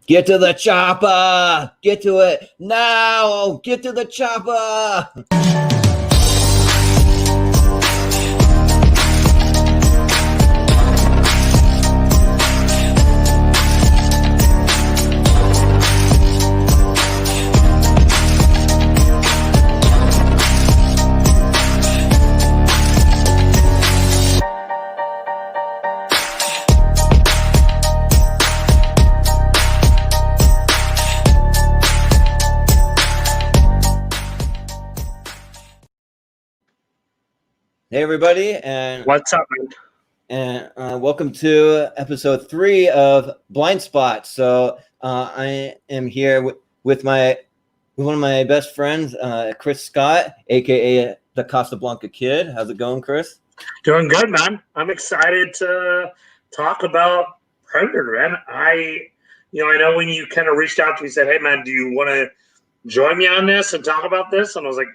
Get to the chopper! Get to it now! Get to the chopper! Hey everybody, and What's up, man? welcome to episode 3 of BlindSpots. So I am here with one of my best friends, Chris Scott, aka the Casablanca Kid. How's it going, Chris? Doing good, man. I'm excited to talk about Predator, man. I know when you kind of reached out to me, said, "Hey, man, do you want to join me on this and talk about this?" And I was like,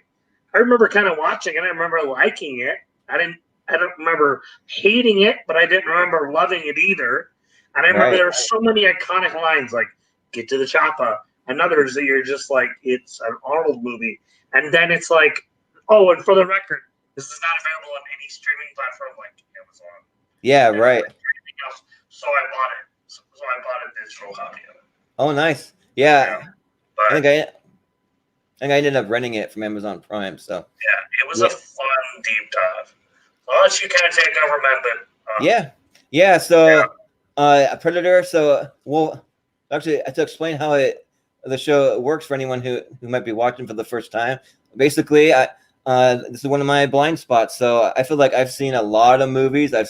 I remember kind of watching it. I remember liking it. I don't remember hating it, but I didn't remember loving it either. And I remember there were so many iconic lines like "Get to the chopper," and others that you're just like, it's an Arnold movie. And then it's like, oh, and for the record, this is not available on any streaming platform like Amazon. Yeah, right. Anything else. So I bought it. So I bought a digital copy of it. Oh, nice. Yeah. But I think I ended up renting it from Amazon Prime. So yeah, it was a fun deep dive. So I'll let you kind of take over, man. But yeah. So Predator. So actually, to explain how the show works for anyone who might be watching for the first time. Basically, this is one of my blind spots. So I feel like I've seen a lot of movies. I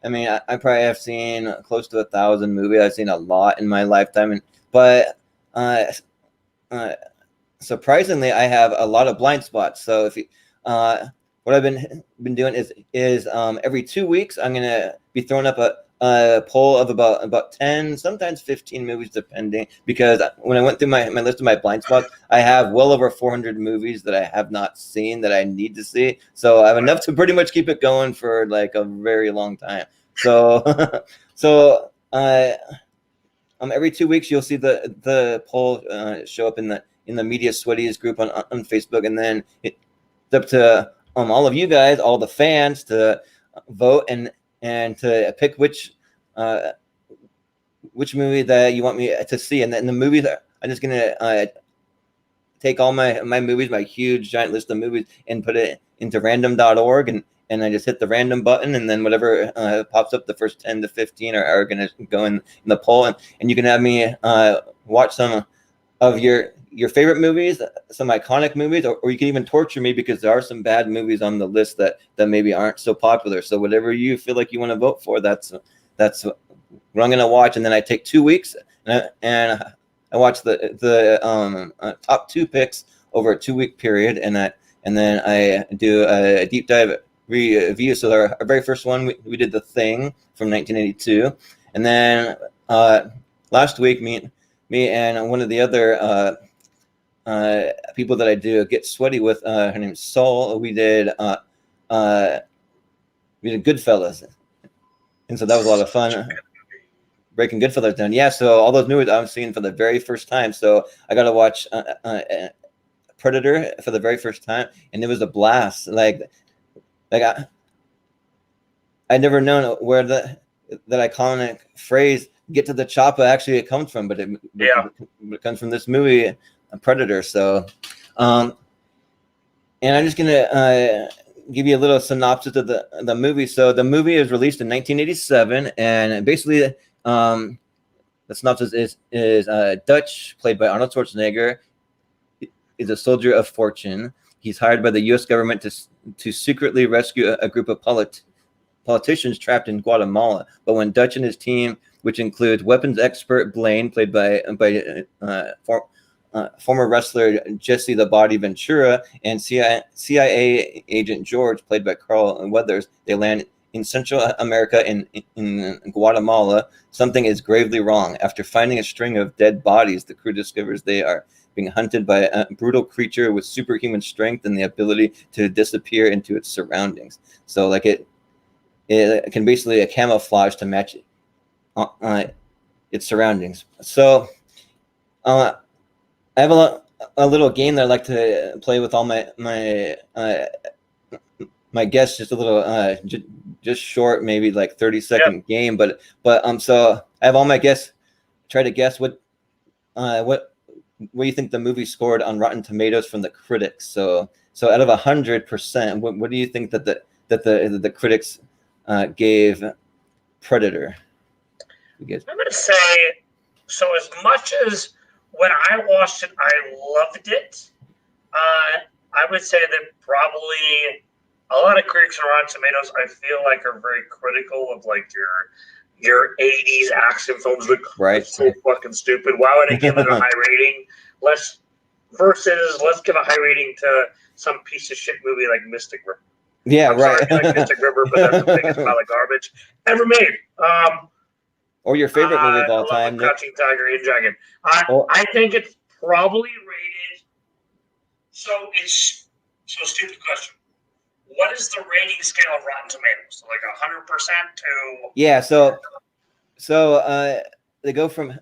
probably have seen close to 1,000 movies. I've seen a lot in my lifetime, but surprisingly, I have a lot of blind spots. So if you, what I've been doing is every 2 weeks I'm gonna be throwing up a poll of about 10, sometimes 15 movies, depending. Because when I went through my list of my blind spots, I have well over 400 movies that I have not seen that I need to see. So I have enough to pretty much keep it going for like a very long time. So every 2 weeks you'll see the poll show up in the Media Sweaties group on Facebook, and then it's up to all of you guys, all the fans, to vote and to pick which movie that you want me to see. And then the movies, I'm just gonna take all my movies, my huge giant list of movies, and put it into random.org, and I just hit the random button, and then whatever pops up, the first 10 to 15 are going to go in the poll, and you can have me watch some of your favorite movies, some iconic movies, or you can even torture me, because there are some bad movies on the list that maybe aren't so popular. So whatever you feel like you want to vote for, that's what I'm going to watch. And then I take 2 weeks and I watch the top 2 picks over a 2-week period, and then I do a deep dive review. So our very first one, we did The Thing from 1982, and then last week me and one of the other people that I do Get Sweaty with, her name's Sol, we did Goodfellas, and so that was a lot of fun. Breaking Goodfellas down. Yeah, so all those movies I'm seeing for the very first time. So I got to watch Predator for the very first time, and it was a blast. Like I never known where that iconic phrase "get to the chopper" actually it comes from, but it comes from this movie, Predator. So, and I'm just gonna give you a little synopsis of the movie. So the movie is released in 1987, and basically the synopsis is Dutch, played by Arnold Schwarzenegger, is a soldier of fortune. He's hired by the U.S. government to secretly rescue a group of politicians trapped in Guatemala. But when Dutch and his team, which includes weapons expert Blaine, played by former wrestler Jesse the Body Ventura, and CIA agent George, played by Carl Weathers, they land in Central America in Guatemala, something is gravely wrong. After finding a string of dead bodies, the crew discovers they are being hunted by a brutal creature with superhuman strength and the ability to disappear into its surroundings. So like it can basically camouflage to match its surroundings. So I have a little game that I like to play with all my guests. Just a little just short, maybe like 30-second game. But so I have all my guests try to guess what you think the movie scored on Rotten Tomatoes from the critics. So out of 100%, what do you think that the critics gave Predator? I'm going to say, so as much as when I watched it, I loved it. I would say that probably a lot of critics on Rotten Tomatoes, I feel like, are very critical of like your 80s action films. Like, right? It's so fucking stupid. Why would I give it a high rating? Let's give a high rating to some piece of shit movie like Mystic River. Yeah, I'm right. sorry, like Mystic River, but that's the biggest pile of garbage ever made. Or your favorite movie of all time? Crouching Tiger, Hidden Dragon. I think it's probably rated. So it's so stupid question. What is the rating scale of Rotten Tomatoes? Like 100% to? Yeah. So they go from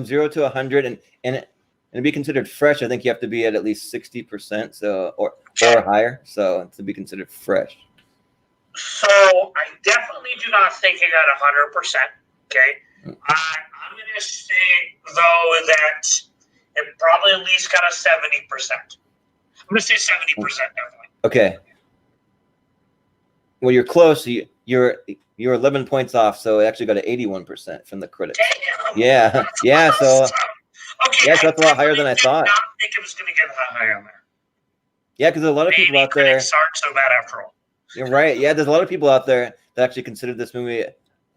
0 to 100, and to be considered fresh, I think you have to be at least 60%, so or higher. So to be considered fresh. So I definitely do not think it got 100%. Okay. I'm going to say though that it probably at least got a 70%. I'm going to say 70% definitely. Okay. Well, you're close. You're 11 points off, so it actually got an 81% from the critics. Damn. Yeah. Yeah. So. Okay. Yeah, so that's a lot higher than I thought. I did not think it was going to get that high on there. Yeah, because a lot of people out there. Critics aren't so bad after all. You're right. Yeah, there's a lot of people out there that actually consider this movie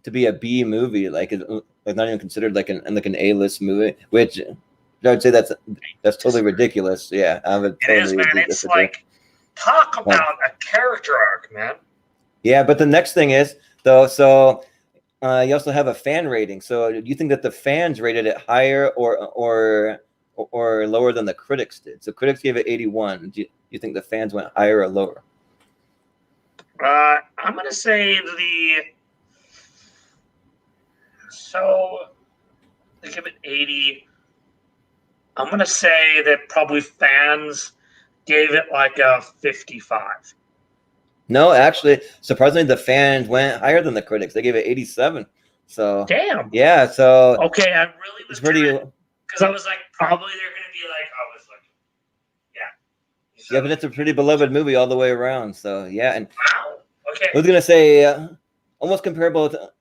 to be a B movie, like not even considered like an A-list movie, which I would say that's totally ridiculous. Yeah, I would totally. It is, man. It's like talk about a character arc, man. Yeah, but the next thing is though, so you also have a fan rating. So do you think that the fans rated it higher or lower than the critics did? So critics gave it 81. Do you think the fans went higher or lower? I'm gonna say so they give it 80. I'm gonna say that probably fans gave it like a 55. No, actually, surprisingly, the fans went higher than the critics. They gave it 87. So damn. Yeah. So okay, I really was pretty. Because I was like, probably they're gonna be like, oh, it's like, yeah. So, yeah, but it's a pretty beloved movie all the way around. So yeah, and wow. Okay. I was gonna say almost comparable to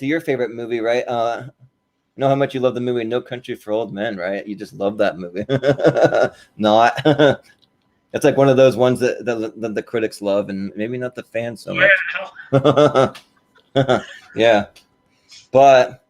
your favorite movie, right? You know how much you love the movie No Country for Old Men, right? You just love that movie. Not. It's like one of those ones that the critics love, and maybe not the fans so much. Yeah, but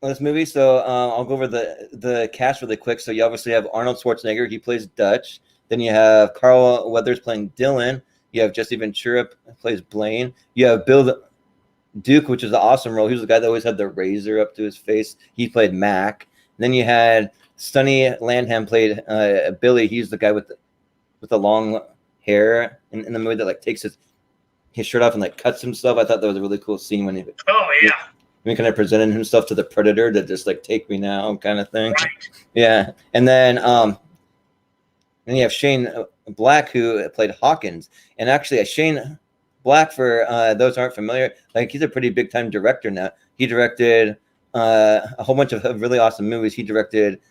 this movie. So I'll go over the cast really quick. So you obviously have Arnold Schwarzenegger. He plays Dutch. Then you have Carl Weathers playing Dylan. You have Jesse Ventura plays Blaine. You have Bill Duke, which is an awesome role. He was the guy that always had the razor up to his face. He played Mac. And then you had Sonny Landham played Billy. He's the guy with the long hair in the movie that like takes his shirt off and like cuts himself. I thought that was a really cool scene when he kind of presented himself to the Predator to just like take me now kind of thing. Right. Yeah, and then you have Shane Black who played Hawkins, and actually Shane Black, for those who aren't familiar, like he's a pretty big time director now. He directed a whole bunch of really awesome movies. He directed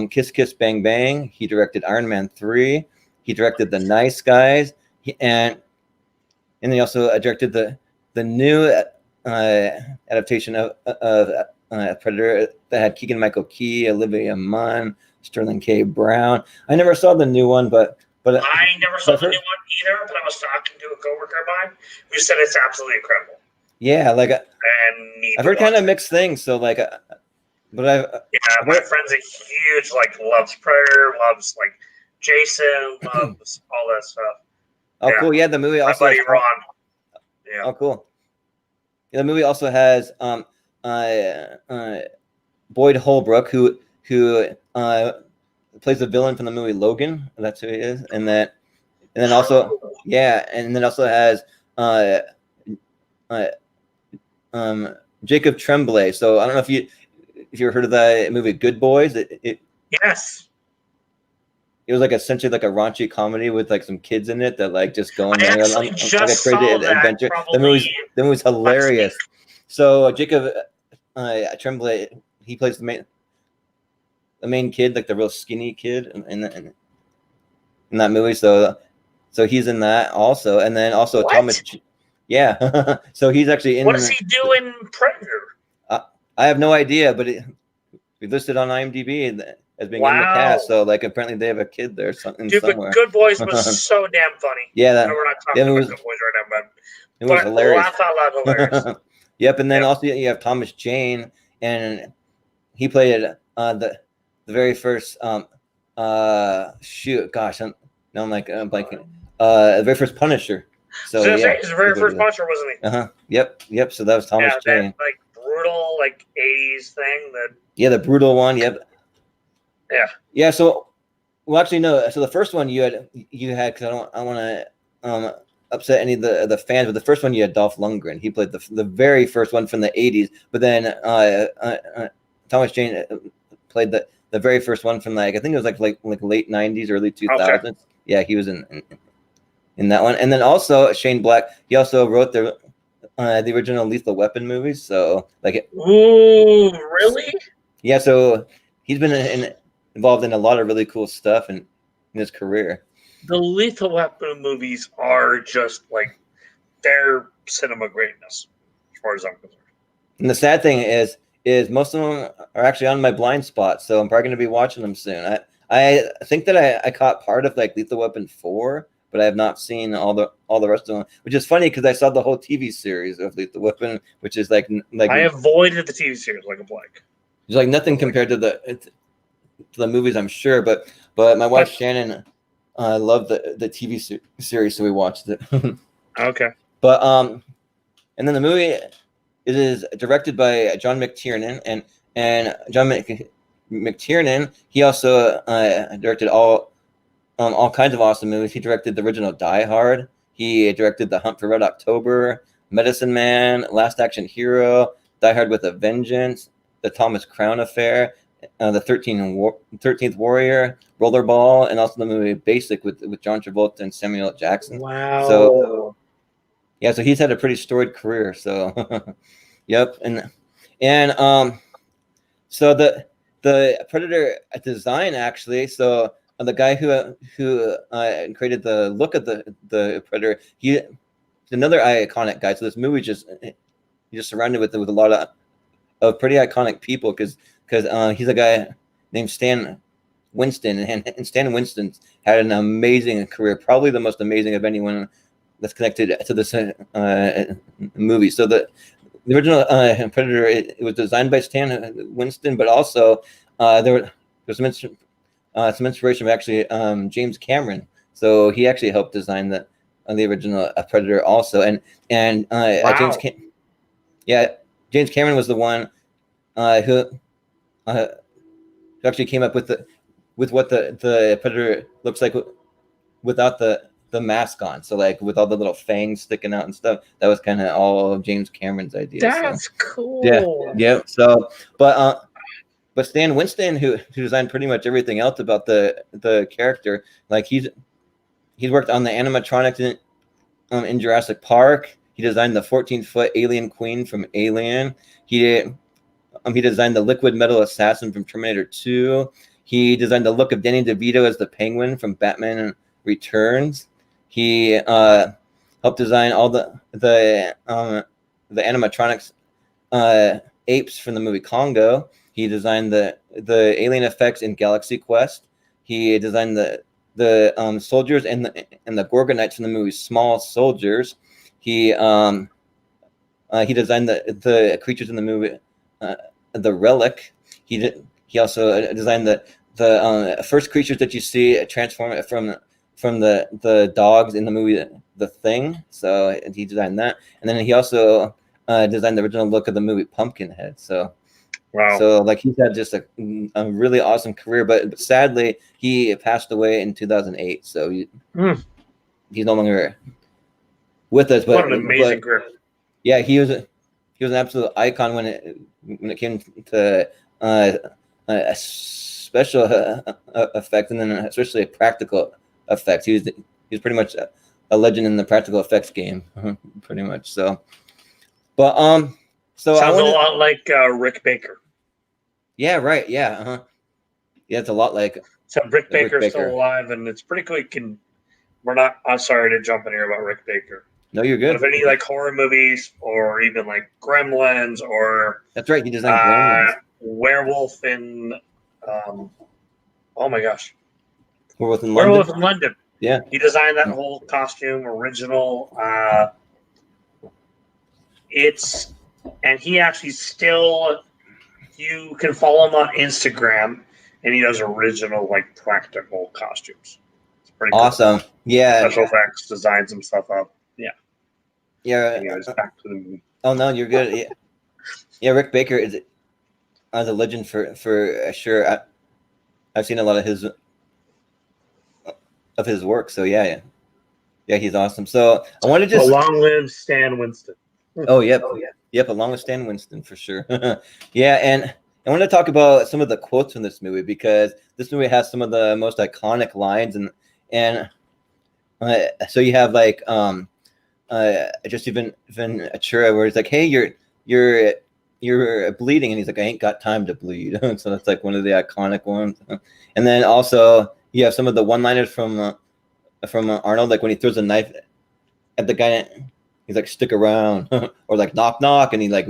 Kiss Kiss Bang Bang. He directed Iron Man 3. He directed The Nice Guys, and then he also directed the new adaptation of Predator that had Keegan-Michael Key, Olivia Munn, Sterling K. Brown. I never saw the new one, but I never saw the new one either. But I was talking to a coworker of mine who said it's absolutely incredible. Yeah, like I've heard kind of mixed things. So like, but my friend's a huge loves Predator, loves like Jason, loves all that stuff. Oh, yeah. Cool! Yeah, the movie also. My buddy Ron. Yeah. Oh, cool. Yeah, the movie also has Boyd Holbrook, who plays the villain from the movie Logan. That's who he is, and then also has Jacob Tremblay. So I don't know if if you ever heard of the movie Good Boys, Yes. it was like essentially like a raunchy comedy with like some kids in it that like just go on, I like actually like a just crazy saw that adventure. probably The movie's hilarious. So Jacob Tremblay, he plays the main kid, like the real skinny kid in that movie. So he's in that also, and then also What? Thomas. Yeah, so he's actually in. What does he do in Predator? I have no idea, but we listed on IMDb as being in the cast. So like apparently they have a kid there somewhere. Dude, but Good Boys was so damn funny. Yeah, we're not talking about Good Boys right now, it was hilarious. Laugh out loud hilarious. Yep, and then also you have Thomas Jane, and he played the very first shoot. Gosh, I'm blanking. The very first Punisher. So yeah, his very first Punisher, wasn't he? Yep. So that was Thomas Jane. That, like brutal, like 80s thing. The brutal one. Yep. Yeah. So, well, actually, no. So the first one you had because I want to upset any of the fans, but the first one you had Dolph Lundgren. He played the very first one from the 80s, but then Thomas Jane played the very first one from like I think it was like late 90s, early 2000s. Okay. Yeah, he was in that one, and then also Shane Black. He also wrote the original Lethal Weapon movies. So like, ooh, really? Yeah. So he's been involved in a lot of really cool stuff in his career. The Lethal Weapon movies are just like they're cinema greatness, as far as I'm concerned. And the sad thing is most of them are actually on my blind spot, so I'm probably going to be watching them soon. I think that I caught part of like Lethal Weapon 4, but I have not seen all the rest of them, which is funny because I saw the whole TV series of Lethal Weapon, which is like I avoided the TV series like a plague. It's like nothing compared to the movies, I'm sure, but my wife Shannon loved the TV series, so we watched it. Okay. But and then the movie it is directed by John McTiernan, and John McTiernan, he also directed all kinds of awesome movies. He directed the original Die Hard. He directed The Hunt for Red October, Medicine Man, Last Action Hero, Die Hard with a Vengeance, The Thomas Crown Affair, The 13th Warrior, Rollerball, and also the movie Basic with John Travolta and Samuel L. Jackson. Wow. So yeah, so he's had a pretty storied career. So yep, and so the Predator design actually. So the guy who created the look of the Predator, he's another iconic guy. So this movie he's just surrounded with a lot of pretty iconic people because he's a guy named Stan Winston, and Stan Winston had an amazing career, probably the most amazing of anyone that's connected to this movie. So the original Predator, it was designed by Stan Winston, but also there was some inspiration from actually James Cameron. So he actually helped design the original Predator also, and wow. James Cameron was the one who actually came up with what the Predator looks like without the mask on. So like with all the little fangs sticking out and stuff, that was kind of all James Cameron's idea. That's cool. Yeah. So, but Stan Winston, who designed pretty much everything else about the character, like he's worked on the animatronics in Jurassic Park. He designed the 14-foot alien queen from Alien. He designed the liquid metal assassin from Terminator 2. He designed the look of Danny DeVito as the Penguin from Batman Returns. He helped design all the animatronics apes from the movie Congo. He designed the alien effects in Galaxy Quest. He designed the soldiers and the Gorgonites from the movie Small Soldiers. He designed the creatures in the movie The Relic. He also designed the first creatures that you see transform from the dogs in the movie The Thing. So he designed that, and then he also designed the original look of the movie Pumpkinhead. So. Wow. So like he's had just a really awesome career, but sadly he passed away in 2008. So he's no longer with us. But what an amazing career! Yeah, he was an absolute icon when it came to a special effect, and then especially a practical effect. He was pretty much a legend in the practical effects game, pretty much. So, but so sounds a lot like Rick Baker. Yeah, right. Yeah, yeah, it's a lot like. So Rick Baker's still alive, and it's pretty quick. And we're not. I'm sorry to jump in here about Rick Baker. No, you're good. But if any like horror movies or even like Gremlins or that's right, he designed Gremlins. Werewolf in oh my gosh, Werewolf in London. Yeah, he designed that whole costume, original. And he actually still, you can follow him on Instagram, and he does original like practical costumes. It's pretty awesome. Cool. Yeah, special effects, designs some stuff up. Yeah. Anyways, back to the movie. Oh no, you're good. Yeah, yeah. Rick Baker is a legend for sure. I've seen a lot of his work. So yeah, he's awesome. So I want to just long live Stan Winston. Oh yep, along with Stan Winston for sure. Yeah, and I want to talk about some of the quotes from this movie because this movie has some of the most iconic lines, and so you have like just even Ventura where he's like, "Hey, you're bleeding," and he's like, "I ain't got time to bleed." So that's like one of the iconic ones. And then also you have some of the one-liners from Arnold, like when he throws a knife at the guy, he's like, "Stick around," or like, "Knock knock," and he like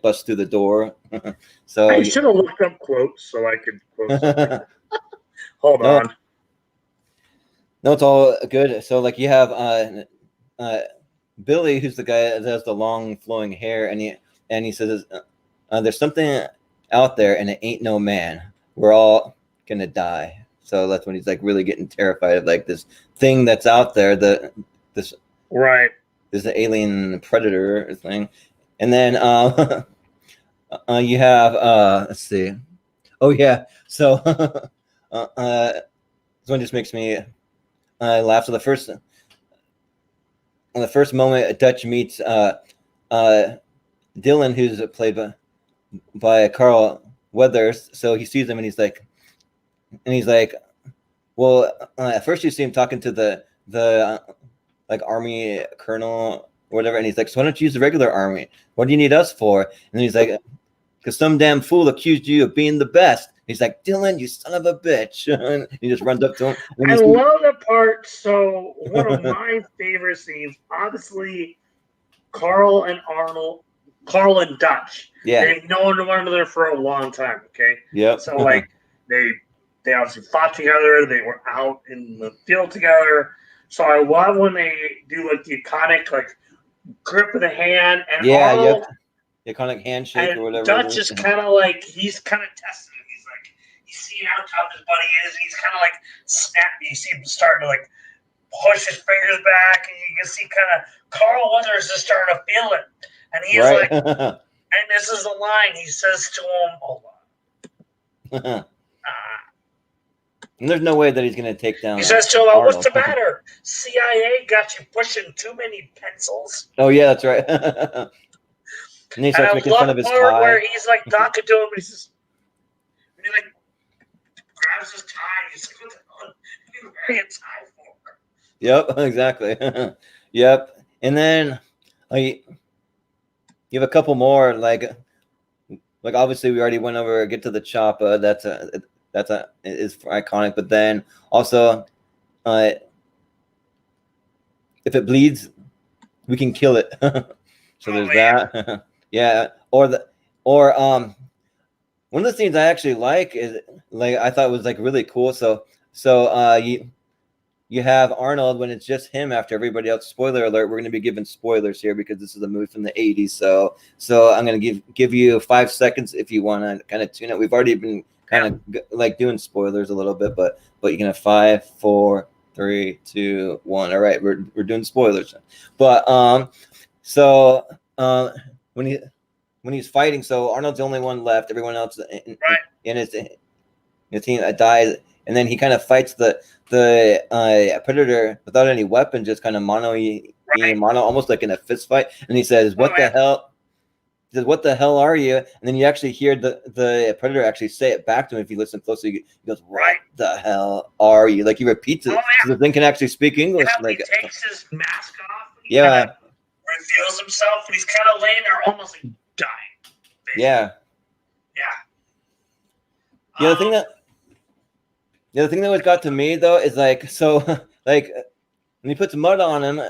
busts through the door. So I should have looked up quotes so I could quote. Hold on. No, it's all good. So like you have Billy, who's the guy that has the long flowing hair, and he says, "There's something out there, and it ain't no man. We're all gonna die." So that's when he's like really getting terrified of like this thing that's out there, this alien predator thing. And then you have let's see. Oh yeah, so this one just makes me laugh. So the first moment Dutch meets Dylan, who's played by Carl Weathers. So he sees him and he's like, well, at first you see him talking to the like army colonel or whatever, and he's like, "So why don't you use the regular army? What do you need us for?" And then he's like, "Because some damn fool accused you of being the best." He's like, "Dylan, you son of a bitch!" And he just runs up to him. I love the part. So one of my favorite scenes, obviously, Carl and Dutch. Yeah, they've known one another for a long time. Okay. Yep. So like they obviously fought together. They were out in the field together. So I love when they do like the iconic like grip of the hand and the iconic handshake or whatever. Dutch is kind of like he's kind of testing. He's like he's seeing how tough his buddy is. And he's kind of like snappy. You see him starting to like push his fingers back, and you can see kind of Carl Weathers is starting to feel it, and he's like, and this is the line he says to him. Hold on. And there's no way that he's going to take down. He says to him, "What's the matter? CIA got you pushing too many pencils." Oh yeah, that's right. And he starts making fun of his tie. Where he's like talking to him, and he like grabs his tie. He's like, "What the hell are you wearing a tie for?" Yep, exactly. Yep. And then you have a couple more like obviously we already went over Get to the Chopper. Is iconic, but then also if it bleeds, we can kill it. So there's that. Yeah. Or one of the scenes I actually like is like I thought was like really cool. So you have Arnold when it's just him after everybody else. Spoiler alert, we're going to be giving spoilers here because this is a movie from the 80s. So I'm going to give you 5 seconds if you want to kind of tune it. We've already been kind of like doing spoilers a little bit, but you can have 5, 4, 3, 2, 1. All right, we're doing spoilers. But when he's fighting, so Arnold's the only one left. Everyone else in his team dies, and then he kind of fights the predator without any weapon, just kind of mono, almost like in a fist fight. And he says, "What the hell?" he says, "What the hell are you?" And then you actually hear the Predator actually say it back to him. If you listen closely, he goes, "What the hell are you?" Like he repeats it, so the thing can actually speak English. Yeah, like he takes his mask off. Yeah. Reveals himself, and he's kind of laying there, almost like dying. Basically. Yeah. Yeah. The thing that always got to me though is like, so like when he puts mud on him,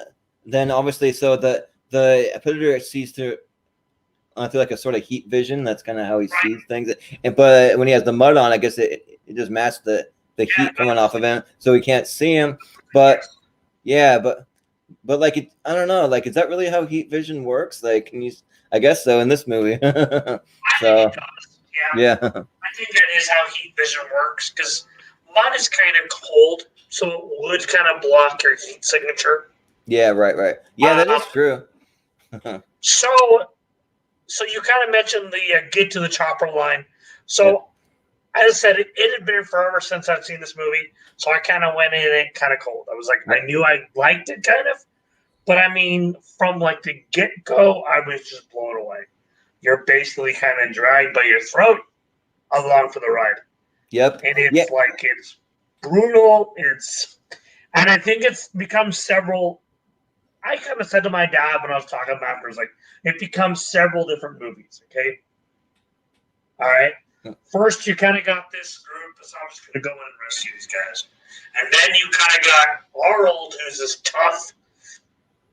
then obviously so the Predator sees through like a sort of heat vision. That's kind of how he sees things. But when he has the mud on, I guess it just masks the heat coming off of him, so he can't see him. But yeah, but like I don't know, like is that really how heat vision works? Like, can you? I guess so in this movie. I think it does. Yeah. I think that is how heat vision works because mud is kind of cold, so it would kind of block your heat signature. Yeah, right. Yeah, that is true. So you kind of mentioned the get to the chopper line. So as I said, it had been forever since I'd seen this movie, so I kind of went in it kind of cold. I was like, I knew I liked it kind of, but I mean, from like the get-go, I was just blown away. You're basically kind of dragged by your throat along for the ride. Yep. And it's like, it's brutal. And I think it's become several. I kind of said to my dad when I was talking about it, I was like, it becomes several different movies, okay? All right? First, you kind of got this group that's obviously going to go in and rescue these guys. And then you kind of got Arnold, who's this tough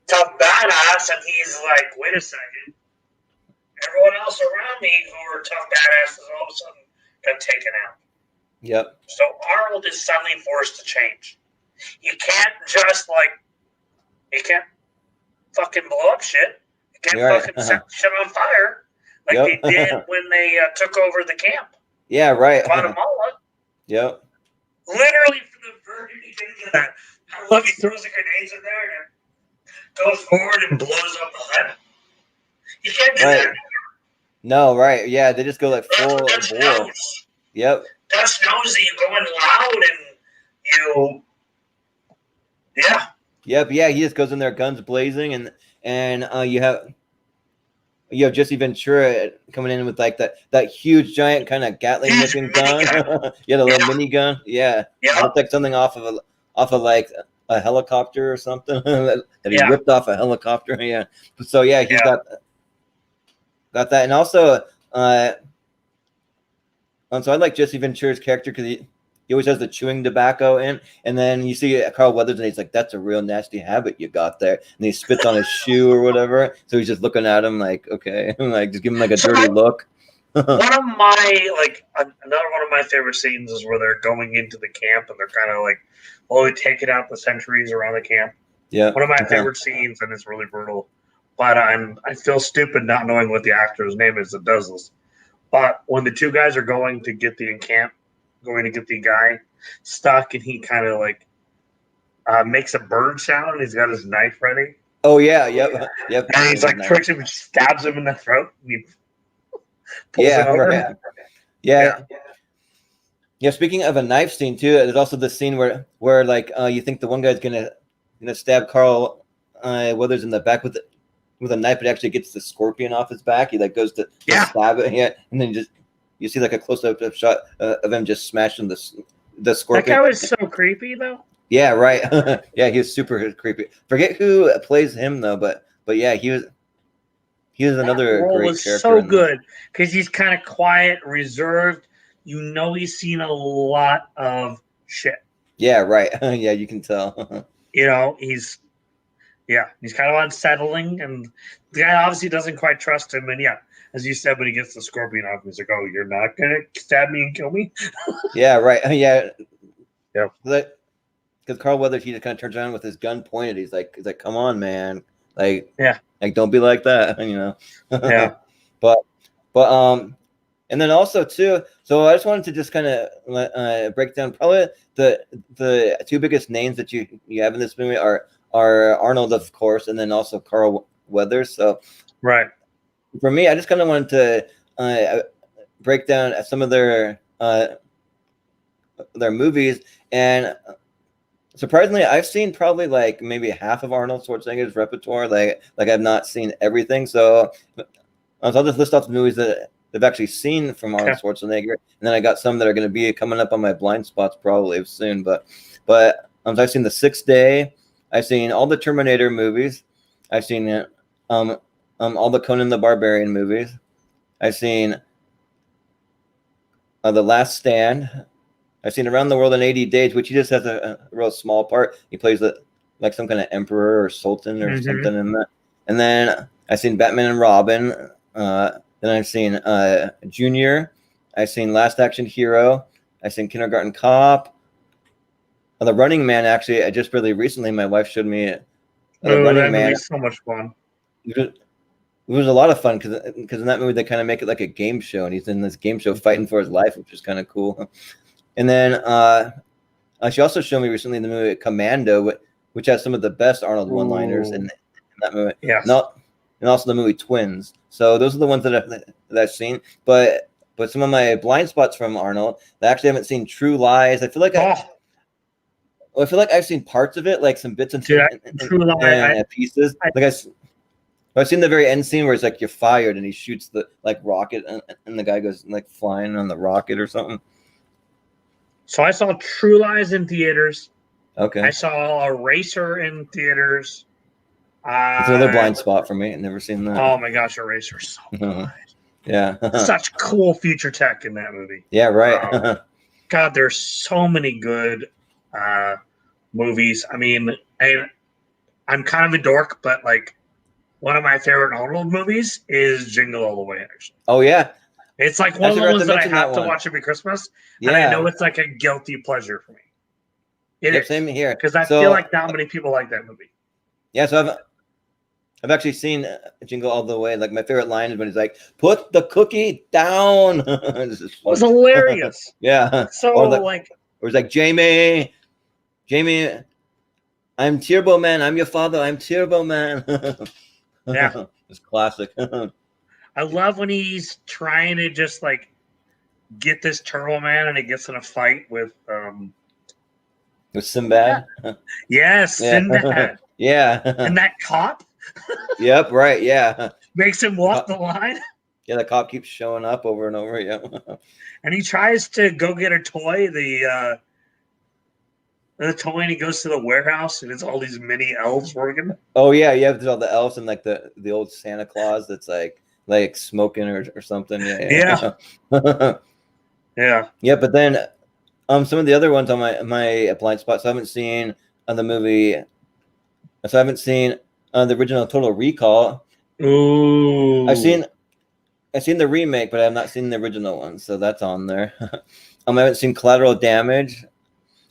badass, and he's like, wait a second. Everyone else around me who are tough badasses all of a sudden got taken out. Yep. So Arnold is suddenly forced to change. You can't just you can't fucking blow up shit. You can't fucking set shit on fire like they did when they took over the camp. Yeah, right. Guatemala. Yep. Literally from the very beginning of that. I love he throws the grenades in there and goes forward and blows up the hut. You can't do that. No, right. Yeah, they just go like full bore. Yep. Dutch knows that you go in loud and you. Yeah. Yep. Yeah, he just goes in there, guns blazing, and you have Jesse Ventura coming in with like that huge giant kind of Gatling looking gun. You had a little mini gun. Yeah. It looked like something off of like a helicopter or something that he ripped off a helicopter. Yeah. So yeah, he's got that, and also so I like Jesse Ventura's character because he always has the chewing tobacco in, and then you see Carl Weathers, and he's like, "That's a real nasty habit you got there," and he spits on his shoe or whatever. So he's just looking at him like, "Okay," like just give him like a dirty look. One of my another one of my favorite scenes is where they're going into the camp and they're kind of like, they're taking out the sentries around the camp. Yeah, one of my favorite scenes, and it's really brutal. But I feel stupid not knowing what the actor's name is that does this. But when the two guys are going to get the guy stuck, and he kind of like makes a bird sound, and he's got his knife ready. Oh yeah, yep. And he's like tricks him and stabs him in the throat. And he pulls it over. Right. Yeah. Speaking of a knife scene too, there's also the scene where like you think the one guy's gonna stab Carl Weathers in the back with a knife, but actually gets the scorpion off his back. He like goes to stab it, and then you see like a close-up shot of him just smashing the scorpion. That guy was so creepy though. Yeah, right. Yeah, he was super creepy. Forget who plays him though, but yeah, he was another great character. So good because he's kind of quiet, reserved. You know, he's seen a lot of shit. Yeah, right. Yeah, you can tell. He's kind of unsettling, and the guy obviously doesn't quite trust him. And as you said, when he gets the scorpion off, he's like, "Oh, you're not gonna stab me and kill me?" Yeah, right. Yeah. Because Carl Weathers, he just kind of turns around with his gun pointed. He's like, "Come on, man! Like don't be like that, Yeah. But and then also too. So I just wanted to just kind of break down probably the two biggest names that you have in this movie are Arnold, of course, and then also Carl Weathers. So right. For me, I just kind of wanted to break down some of their movies, and surprisingly, I've seen probably like maybe half of Arnold Schwarzenegger's repertoire. Like I've not seen everything. So So I'll just list off the movies that I've actually seen from Arnold Okay. Schwarzenegger, and then I got some that are going to be coming up on my blind spots probably soon. But so I've seen The Sixth Day. I've seen all the Terminator movies. I've seen all the Conan the Barbarian movies. I've seen The Last Stand. I've seen Around the World in 80 Days, which he just has a real small part. He plays like some kind of emperor or sultan or something in that. And then I've seen Batman and Robin. Then I've seen Junior. I've seen Last Action Hero. I've seen Kindergarten Cop. The Running Man, actually, I just really recently, my wife showed me The Running Man. Movie's so much fun. It was a lot of fun because in that movie they kind of make it like a game show, and he's in this game show fighting for his life, which is kind of cool. And then she also showed me recently the movie Commando, which has some of the best Arnold one-liners in that movie. Yeah. And also the movie Twins. So those are the ones that I've seen. But some of my blind spots from Arnold, I actually haven't seen True Lies. I feel like I've seen parts of it, like some bits and pieces. I've seen the very end scene where it's like you're fired and he shoots the like rocket and the guy goes like flying on the rocket or something. So I saw True Lies in theaters. Okay. I saw Eraser in theaters. It's another blind spot for me. I've never seen that. Oh my gosh, Eraser's so good. Yeah. Such cool future tech in that movie. Yeah, right. God, there's so many good movies. I mean, I'm kind of a dork, but like one of my favorite Arnold movies is Jingle All the Way, actually. Oh, yeah. It's like one of the ones that I have to watch every Christmas. Yeah. And I know it's like a guilty pleasure for me. It is. Same here. Because I feel like not many people like that movie. Yeah, so I've actually seen Jingle All the Way. Like my favorite line is when he's like, "Put the cookie down." It was hilarious. Yeah. So or it's like, Jamie, I'm Turbo Man. I'm your father. I'm Turbo Man. Yeah, it's classic. I love when he's trying to just like get this Turbo Man and he gets in a fight with Sinbad. Yes, Sinbad. Yeah. And that cop. Yep, right, yeah. Makes him walk the line. Yeah, the cop keeps showing up over and over, yeah. And he tries to go get a toy, the toy, and he goes to the warehouse, and it's all these mini elves working. Oh, yeah, there's all the elves and like the old Santa Claus that's like smoking or something. Yeah. Yeah, but then some of the other ones on my blind spots, I haven't seen the movie. So I haven't seen the original Total Recall. Ooh. I've seen the remake, but I have not seen the original one, so that's on there. I haven't seen Collateral Damage.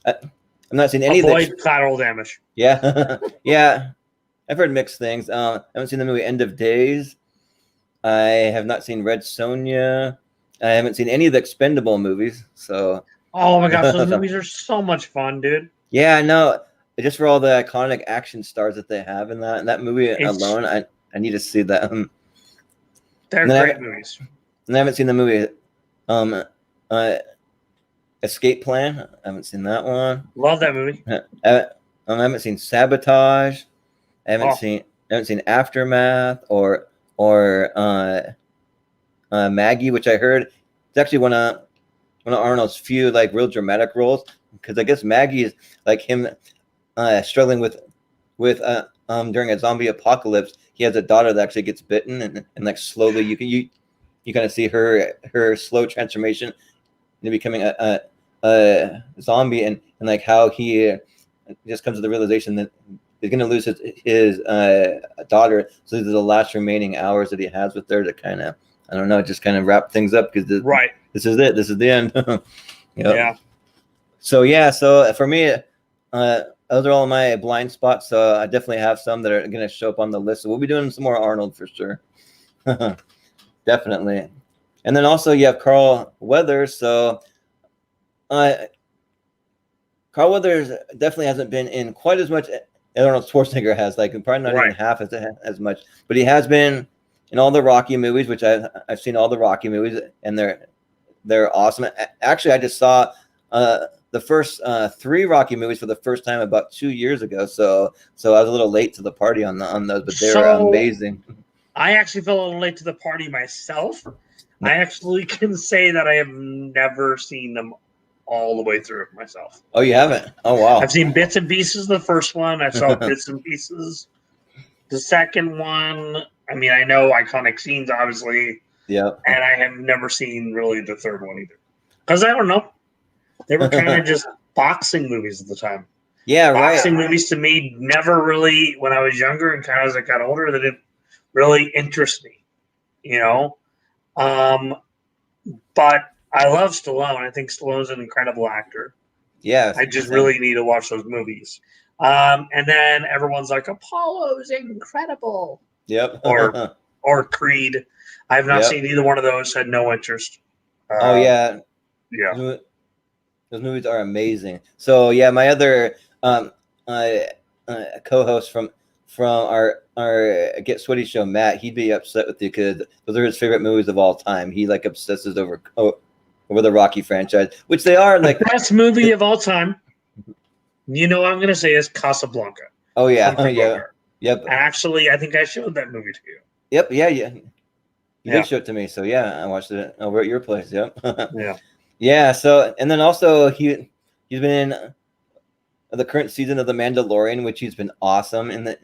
I've not seen any of the Collateral Damage. Yeah, yeah. I've heard mixed things. I haven't seen the movie End of Days. I have not seen Red Sonja. I haven't seen any of the Expendable movies. So. Oh my gosh, those movies are so much fun, dude. Yeah, I know. Just for all the iconic action stars that they have in that movie alone, I need to see that. They're great movies. And I haven't seen the movie Escape Plan. I haven't seen that one. Love that movie. I haven't seen Sabotage. I haven't seen Aftermath or Maggie, which I heard it's actually one of Arnold's few like real dramatic roles, because I guess Maggie is like him struggling with during a zombie apocalypse. He has a daughter that actually gets bitten, and like slowly you kind of see her slow transformation into becoming a zombie, and like how he just comes to the realization that he's going to lose his daughter. So these are the last remaining hours that he has with her to kind of, I don't know, just kind of wrap things up, because this is it. This is the end. Yep. Yeah. So for me, those are all my blind spots. So I definitely have some that are going to show up on the list. So we'll be doing some more Arnold for sure. Definitely. And then also you have Carl Weathers. So Carl Weathers definitely hasn't been in quite as much as Arnold Schwarzenegger has. Like probably not even half as much. But he has been in all the Rocky movies, which I've seen all the Rocky movies, and they're awesome. Actually, I just saw the first 3 Rocky movies for the first time about 2 years ago. So I was a little late to the party on those, but they were amazing. I actually fell a little late to the party myself. I actually can say that I have never seen them all the way through myself. Oh, you haven't? Oh, wow. I've seen bits and pieces of the first one. I saw bits and pieces. The second one, I mean, I know iconic scenes, obviously. Yeah. And I have never seen really the third one either. Because I don't know. They were kind of just boxing movies at the time. Yeah, right. Boxing movies to me never really, when I was younger and kind of as I got older, they didn't really interest me, you know? But I love Stallone. I think Stallone's an incredible actor. Yeah. I just really need to watch those movies. And then everyone's like, Apollo's incredible. Yep. Or Creed. I have not seen either one of those. Had no interest. Oh, yeah. Yeah. Those movies are amazing. So yeah, my other co-host from our Get Sweaty show, Matt, he'd be upset with you because those are his favorite movies of all time. He like obsesses over the Rocky franchise, which they are like the best movie of all time. You know what I'm gonna say is Casablanca. Oh yeah, yeah, yep. Actually, I think I showed that movie to you. Yep, yeah. You did show it to me, so yeah, I watched it over at your place. Yep. Yeah. Yeah. So and then also he's been in the current season of The Mandalorian, which he's been awesome in the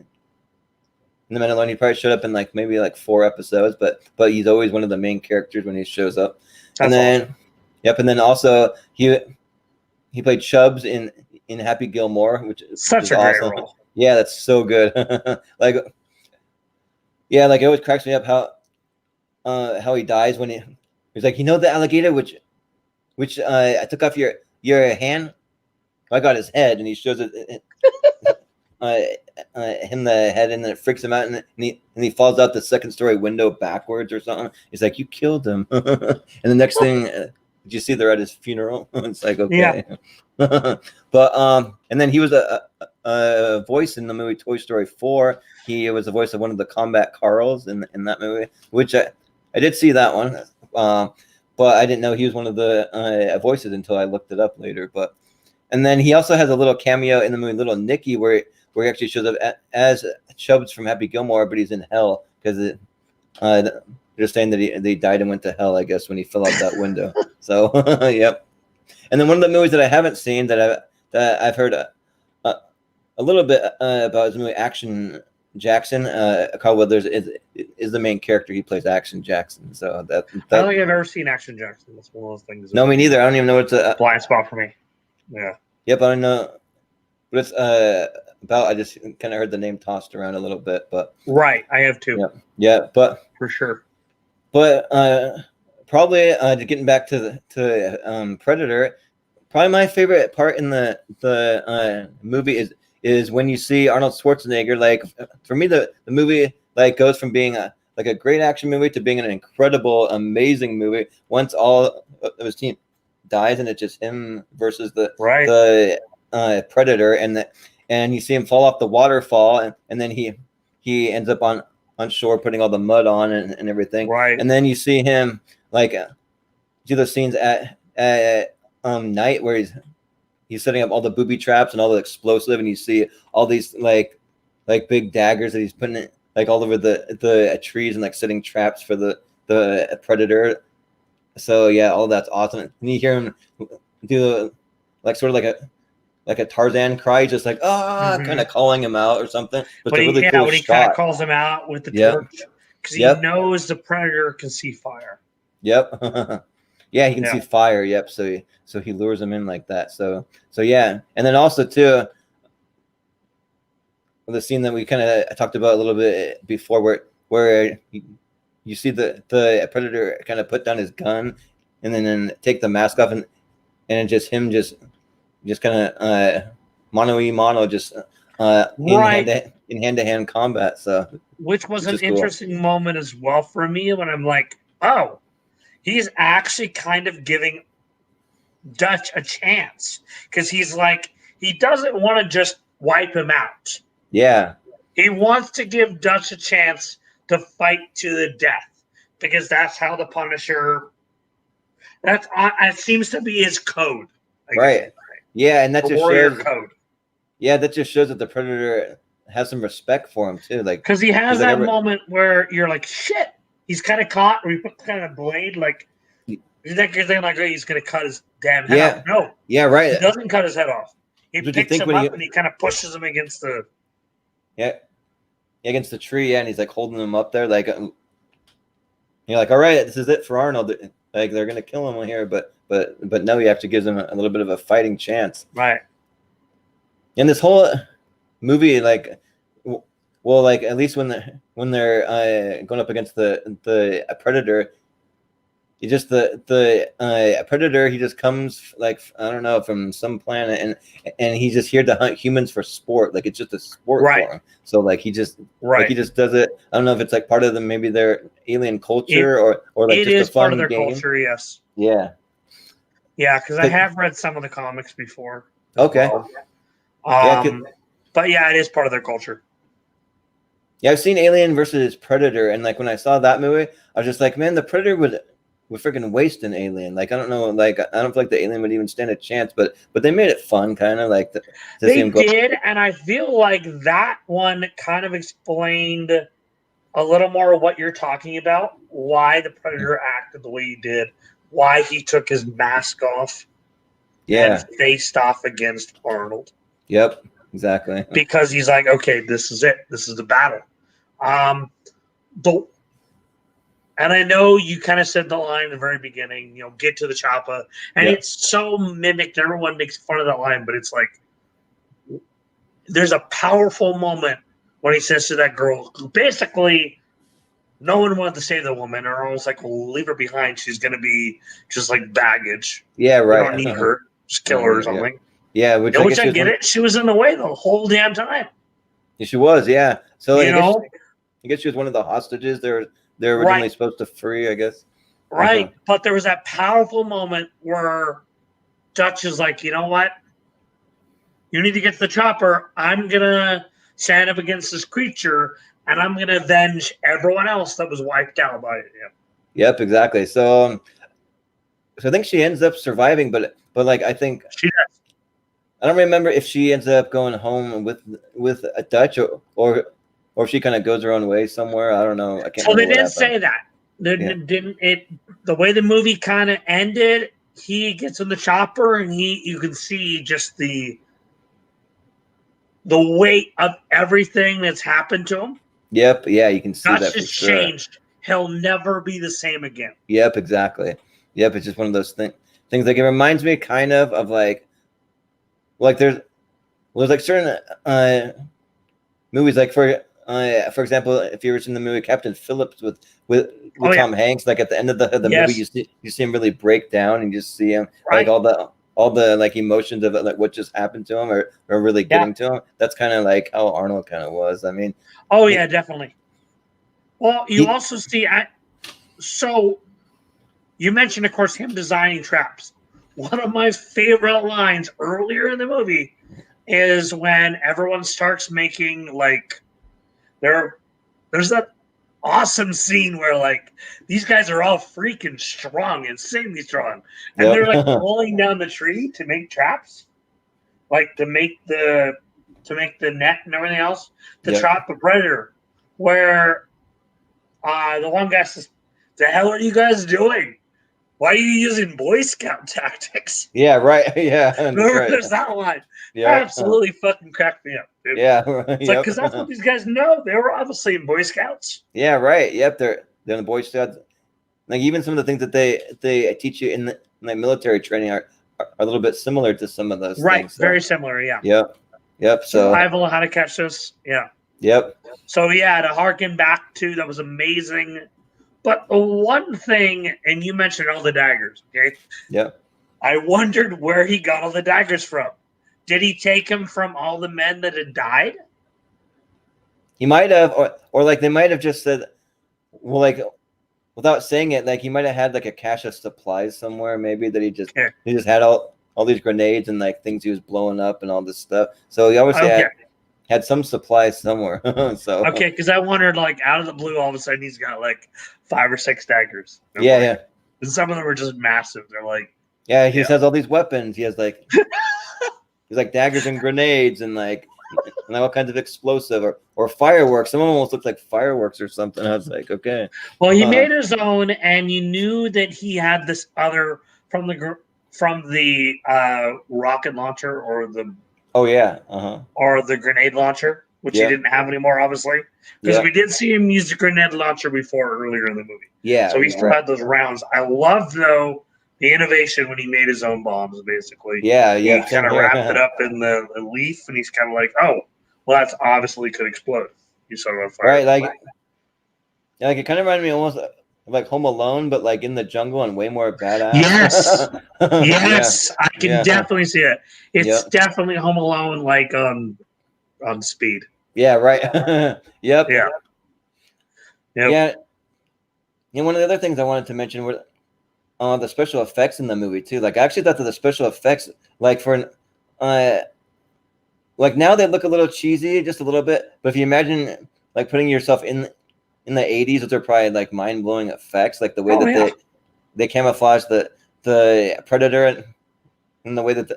Mandalorian. He probably showed up in maybe 4 episodes, but he's always one of the main characters when he shows up. That's awesome. Yep, and then also he played Chubbs in Happy Gilmore, which is such a awesome. great role. Yeah, that's so good. It always cracks me up how he dies when he's like, the alligator which I took off your hand. I got his head, and he shows it him the head, and then it freaks him out, and he falls out the second-story window backwards or something. He's like, "You killed him," and the next thing, did you see they're at his funeral? It's like, okay, yeah. But and then he was a voice in the movie Toy Story 4. He was the voice of one of the combat Carls in that movie, which I did see that one, but I didn't know he was one of the voices until I looked it up later. And then he also has a little cameo in the movie Little Nicky where he actually shows up as Chubbs from Happy Gilmore, but he's in hell because they're saying that they died and went to hell, I guess, when he fell out that window. So, yep. And then one of the movies that I haven't seen that I've heard a little bit about is the movie Action Jackson. Carl Weathers is the main character. He plays Action Jackson. So that I don't think I've ever seen Action Jackson. That's one of those things. No, me neither. I don't even know what's a blind spot for me. Yeah. Yep, I don't know what it's about. I just kind of heard the name tossed around a little bit, but right, I have too. Yeah, but for sure. But probably getting back to Predator, probably my favorite part in the movie is when you see Arnold Schwarzenegger. Like for me, the movie goes from being a great action movie to being an incredible, amazing movie. Once all of his team dies and it's just him versus the Predator, and you see him fall off the waterfall, and then he ends up on shore putting all the mud on and everything. Right. And then you see him do those scenes at night where he's setting up all the booby traps and all the explosive, and you see all these like big daggers that he's putting all over the trees and setting traps for the Predator. So yeah, all that's awesome. And you hear him do sort of like a Tarzan cry, just kind of calling him out or something. But he kind of calls him out with the torch because he knows the Predator can see fire. Yep. Yeah, he can see fire. Yep. So he lures him in like that. So yeah, and then also too, the scene that we kind of talked about a little bit before, where you see the Predator kind of put down his gun and then take the mask off, and just him just kind of mano a mano, just in hand-to-hand combat. So which was an interesting moment as well for me when I'm like, oh, he's actually kind of giving Dutch a chance because he's like, he doesn't want to just wipe him out. Yeah, he wants to give Dutch a chance to fight to the death because that's how the Punisher. It seems to be his code. Right. Yeah, and that just shows code. Yeah, that just shows that the Predator has some respect for him too, like because he has like that moment where you're like, shit, he's kind of caught. Where he put kind of blade, like you think you're thinking like, oh, he's gonna cut his damn head off. No, yeah, right. He doesn't cut his head off. He What picks him up and he kind of pushes him against the against the tree, and he's like holding him up there, like you're like, all right, this is it for Arnold. Like they're gonna kill him here, but no, you have to give him a little bit of a fighting chance. Right. And this whole movie, like, well, like at least when they're going up against the Predator, he just the Predator, he just comes like, I don't know, from some planet, and he's just here to hunt humans for sport. Like it's just a sport for him. So like he just does it. I don't know if it's like part of maybe their alien culture or like it just is a fun part of their game. culture. Yes. Yeah. Yeah, because I have read some of the comics before. Okay. But yeah, it is part of their culture. Yeah, I've seen Alien versus Predator, and like when I saw that movie, I was just like, man, the Predator would freaking waste an alien. Like I don't know, like I don't feel like the alien would even stand a chance. But they made it fun, kind of like they did, and I feel like that one kind of explained a little more of what you're talking about. Why the Predator acted the way he did. Why he took his mask off. Yeah. And faced off against Arnold. Yep. Exactly. Because he's like, okay, this is it. This is the battle. And I know you kind of said the line in the very beginning, get to the chopper. And it's so mimicked. Everyone makes fun of that line, but it's like there's a powerful moment when he says to that girl, who basically no one wanted to save the woman, or almost like, well, leave her behind. She's going to be just like baggage. Yeah, right. We don't need her. Just kill her or something. Yeah, which I get it. She was in the way the whole damn time. Yeah, she was, yeah. So like, I guess she was one of the hostages they're originally supposed to free, I guess. Right. But there was that powerful moment where Dutch is like, you know what? You need to get to the chopper. I'm gonna stand up against this creature, and I'm gonna avenge everyone else that was wiped out by it. Yep, exactly. So I think she ends up surviving, but like I think she does. I don't remember if she ends up going home with a Dutch or if she kind of goes her own way somewhere. I don't know. I can't. So they didn't say that. They didn't. It the way the movie kind of ended. He gets in the chopper, and you can see just the weight of everything that's happened to him. Yep. Yeah, you can see Dutch that. Just changed. He'll never be the same again. Yep. Exactly. Yep. It's just one of those things. Like it reminds me kind of like there's like certain movies, like for example, if you ever seen the movie Captain Phillips with Tom Hanks, like at the end of the movie, you see him really break down, and you just see him like all the like emotions of it, like what just happened to him are really getting to him. That's kind of like how Arnold kind of was. I mean, definitely. Well, you also see so you mentioned, of course, him designing traps. One of my favorite lines earlier in the movie is when everyone starts making like there's that awesome scene where like these guys are all freaking strong, insanely strong, and they're like pulling down the tree to make traps, like to make the net and everything else to trap the Predator. Where the one guy says, "The hell are you guys doing? Why are you using Boy Scout tactics?" Yeah, right. Yeah. Remember, there's that line. Yeah. Absolutely fucking cracked me up, dude. Yeah. It's like, because that's what these guys know. They were obviously in Boy Scouts. Yeah, right. Yep, they're in the Boy Scouts. Like even some of the things that they teach you in the military training are a little bit similar to some of those things. Right, very similar, yeah. Yep. So survival, how to catch this. Yeah. Yep. So to harken back to, that was amazing. But the one thing, and you mentioned all the daggers, okay? Yep. I wondered where he got all the daggers from. Did he take them from all the men that had died? He might have, or like they might have just said, well, like without saying it, like he might have had like a cache of supplies somewhere, maybe that he just had all these grenades and like things he was blowing up and all this stuff. So he obviously had some supplies somewhere. So because I wondered, like out of the blue, all of a sudden he's got like 5 or 6 daggers. Yeah. And some of them are just massive. They're like, he just has all these weapons. He has like he's like daggers and grenades and like like all kinds of explosive or fireworks. Some of them almost looked like fireworks or something. I was like, okay. Well, he made his own, and you knew that he had this other from the rocket launcher or the grenade launcher, which he didn't have anymore, obviously, because we did see him use the grenade launcher before earlier in the movie. Yeah, so he still had those rounds. I love though the innovation when he made his own bombs. Basically, he kind of wrapped it up in the leaf, and he's kind of like, oh, well, that's obviously could explode. You saw it on fire, right? Like it kind of reminded me almost of like Home Alone, but like in the jungle and way more badass. Yes, yes, I can definitely see it. It's definitely Home Alone, like on Speed. Yeah, right. Yep. Yeah. Yeah. And one of the other things I wanted to mention were the special effects in the movie too. Like I actually thought that the special effects, like for like now they look a little cheesy, just a little bit. But if you imagine like putting yourself in the 80s, those are probably like mind-blowing effects, like the way they camouflage the Predator and the way that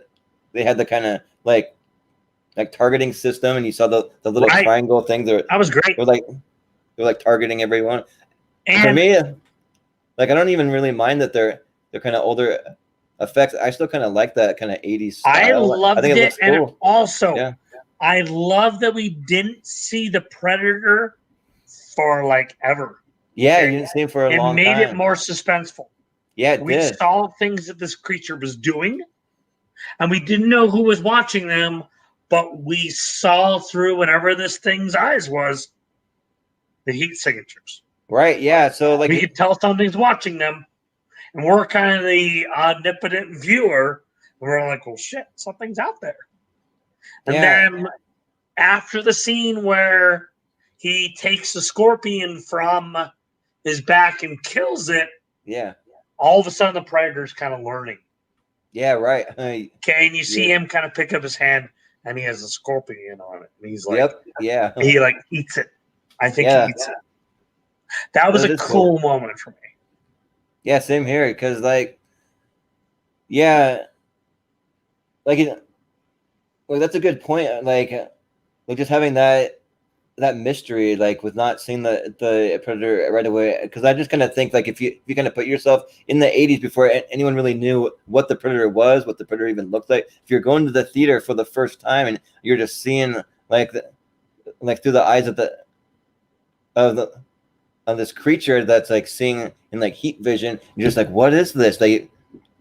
they had the kind of like targeting system, and you saw the little triangle things. That was great. They're like targeting everyone. And for me, like I don't even really mind that they're kind of older effects. I still kind of like that kind of 80s style. I loved think it, looks cool. And also I love that we didn't see the Predator for like ever. Yeah, you didn't see him for a long time. It made it more suspenseful. Yeah, it we did. saw things that this creature was doing, and we didn't know who was watching them, but we saw through whatever this thing's eyes was, the heat signatures. Right, yeah. So like we could tell something's watching them, and we're kind of the omnipotent viewer. And we're like, well, shit, something's out there. And then after the scene where he takes the scorpion from his back and kills it, all of a sudden the Predator's kind of learning. Yeah, right. Okay, and you see him kind of pick up his hand, and he has a scorpion on it. And he's like, he like eats it. I think he eats it. That was a cool moment for me. Yeah, same here. Because like that's a good point. Like just having that mystery, like with not seeing the Predator right away. Because I just kind of think like if you kind of put yourself in the 80s before anyone really knew what the Predator was, what the Predator even looked like. If you're going to the theater for the first time and you're just seeing like through the eyes of this creature that's like seeing in like heat vision, you're just like, what is this? Like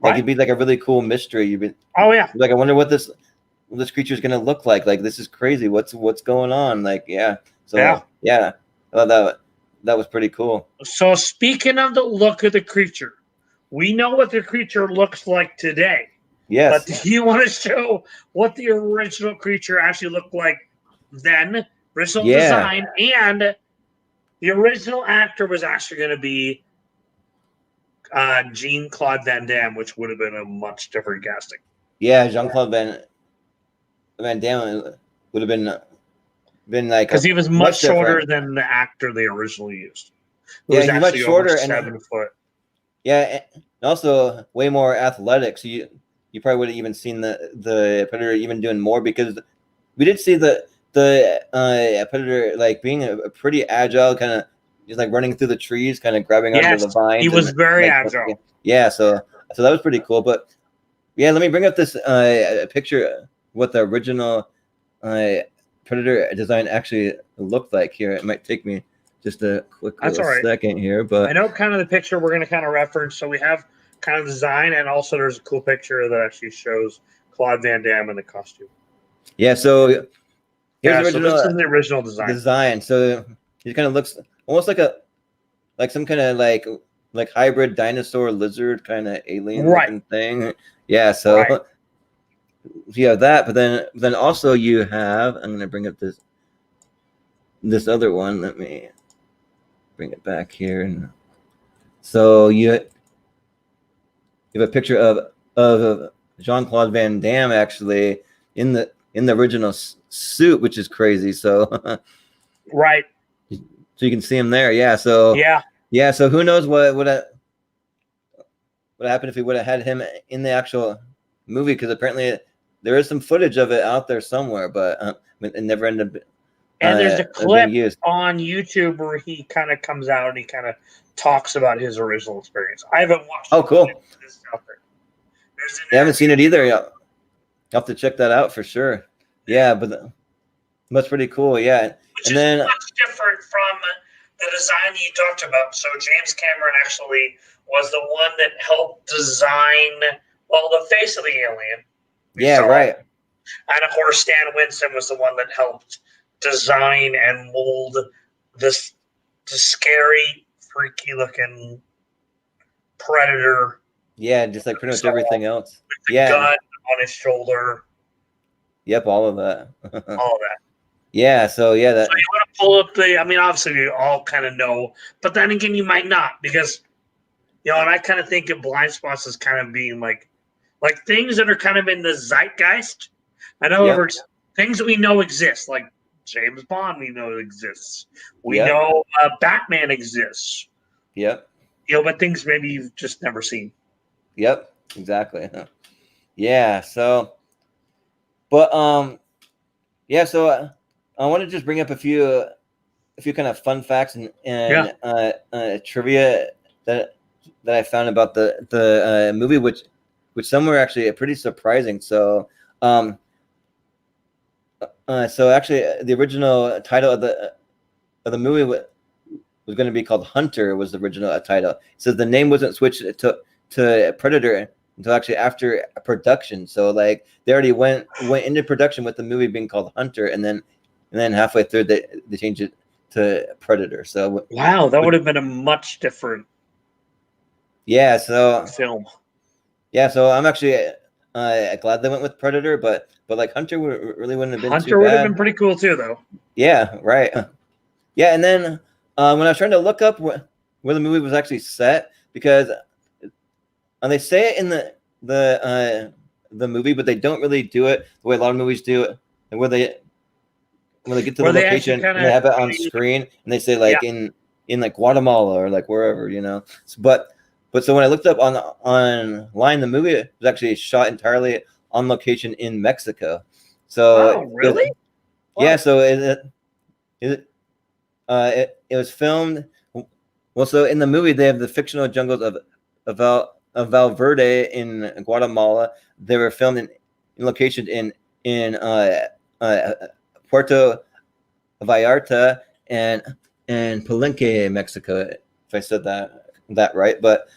it'd be like a really cool mystery. You'd be like, I wonder what this creature is gonna look like. Like this is crazy. What's going on? Like I thought that was pretty cool. So speaking of the look of the creature, we know what the creature looks like today. Yes. But do you want to show what the original creature actually looked like then? Original design, and the original actor was actually going to be Jean-Claude Van Damme, which would have been a much different casting. Yeah, Jean-Claude Van Damme would have been like because he was much shorter than the actor they originally used. He's much shorter and 7 foot. Yeah, and also way more athletic. So you probably would have even seen the Predator even doing more, because we did see the Predator like being a pretty agile, kind of just like running through the trees, kind of grabbing onto the vines. He was very agile. Yeah, so that was pretty cool. But yeah, let me bring up this picture what the original Predator design actually looked like here. It might take me just a quick second here, but I know kind of the picture we're going to kind of reference. So we have kind of the design, and also there's a cool picture that actually shows Claude Van Damme in the costume. Yeah, so here's so this is the original design. So he kind of looks almost like some kind of like hybrid dinosaur lizard kind of alien looking thing. Yeah, so you have that, but then also you have, I'm going to bring up this other one. Let me bring it back here. And so you have a picture of Jean-Claude Van Damme actually in the original suit, which is crazy. So so you can see him there. Yeah. So so who knows what would happen if we would have had him in the actual movie, because apparently there is some footage of it out there somewhere, but it never ended up. And there's a clip being used on YouTube where he kind of comes out and he kind of talks about his original experience. I haven't watched. Oh, cool. This out there. I haven't seen it either. Yeah, I'll have to check that out for sure. Yeah, but that's pretty cool. Yeah, which and is then much different from the design you talked about. So James Cameron actually was the one that helped design the face of the alien. Yeah, right. And of course, Stan Winston was the one that helped design and mold this scary, freaky looking Predator. Yeah, just like pretty much everything else. With the gun on his shoulder. Yep, all of that. All of that. Yeah, so yeah, that. So you want to pull up the? I mean, obviously we all kind of know, but then again, you might not because, and I kind of think of BlindSpots as kind of being like things that are kind of in the zeitgeist. I know things that we know exist, like James Bond. We know exists. We know Batman exists. Yep. But things maybe you've just never seen. Yep. Exactly. Yeah. So, but yeah. So I want to just bring up a few kind of fun facts and trivia that I found about the movie, which some were actually pretty surprising. So, so actually, the original title of the movie was going to be called Hunter. Was the original title. It says the name wasn't switched to Predator until actually after production. So like they already went into production with the movie being called Hunter, and then halfway through they changed it to Predator. So wow, that would have been a much different film. Yeah, so I'm actually glad they went with Predator, but like Hunter really wouldn't have been Hunter too bad. Would have been pretty cool too, though. Yeah, right. Yeah, and then when I was trying to look up where the movie was actually set, because they say it in the movie, but they don't really do it the way a lot of movies do it, and when they get to the location and they have it on screen, and they say like in like Guatemala or like wherever, But so when I looked up online, the movie was actually shot entirely on location in Mexico. So really? Yeah. So it was filmed. Well, so in the movie they have the fictional jungles of Valverde in Guatemala. They were filmed in locations in Puerto Vallarta and Palenque, Mexico. If I said that right, but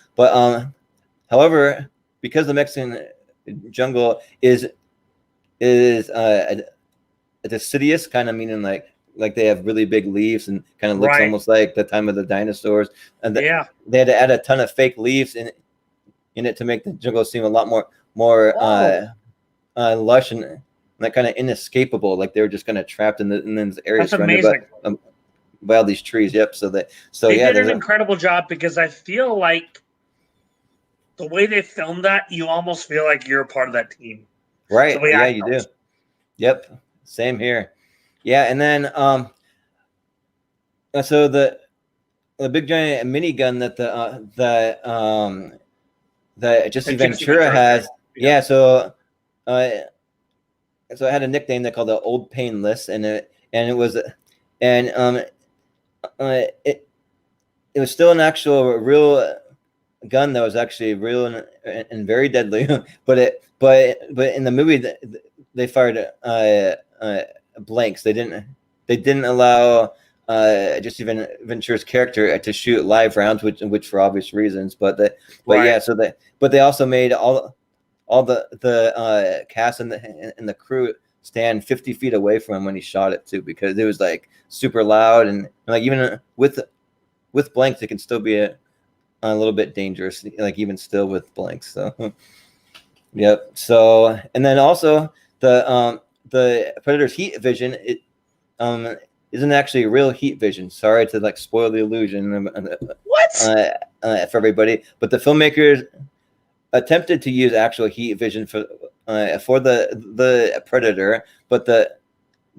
however, because the Mexican jungle is deciduous, kind of meaning like they have really big leaves and kind of looks almost like the time of the dinosaurs, and they had to add a ton of fake leaves in it to make the jungle seem a lot more lush and like kind of inescapable, like they were just kind of trapped in this area. That's amazing. By all these trees. Yep. So they did an incredible job, because I feel like the way they filmed that, you almost feel like you're a part of that team. Right. Yeah, you do. Yep. Same here. Yeah. And then so the big giant minigun that Jesse Ventura has. Yeah. So it had a nickname they called the Old Painless, and it was it was still an actual real gun that was actually real and very deadly, but in the movie they fired blanks. They didn't allow just even Ventura's character to shoot live rounds, which for obvious reasons. But they also made all the cast and the crew stand 50 feet away from him when he shot it too, because it was like super loud and like even with blanks it can still be a little bit dangerous, like even still with blanks. So yep. So and then also the Predator's heat vision isn't actually real heat vision. Sorry to like spoil the illusion. What? For everybody, but the filmmakers attempted to use actual heat vision for the Predator, but the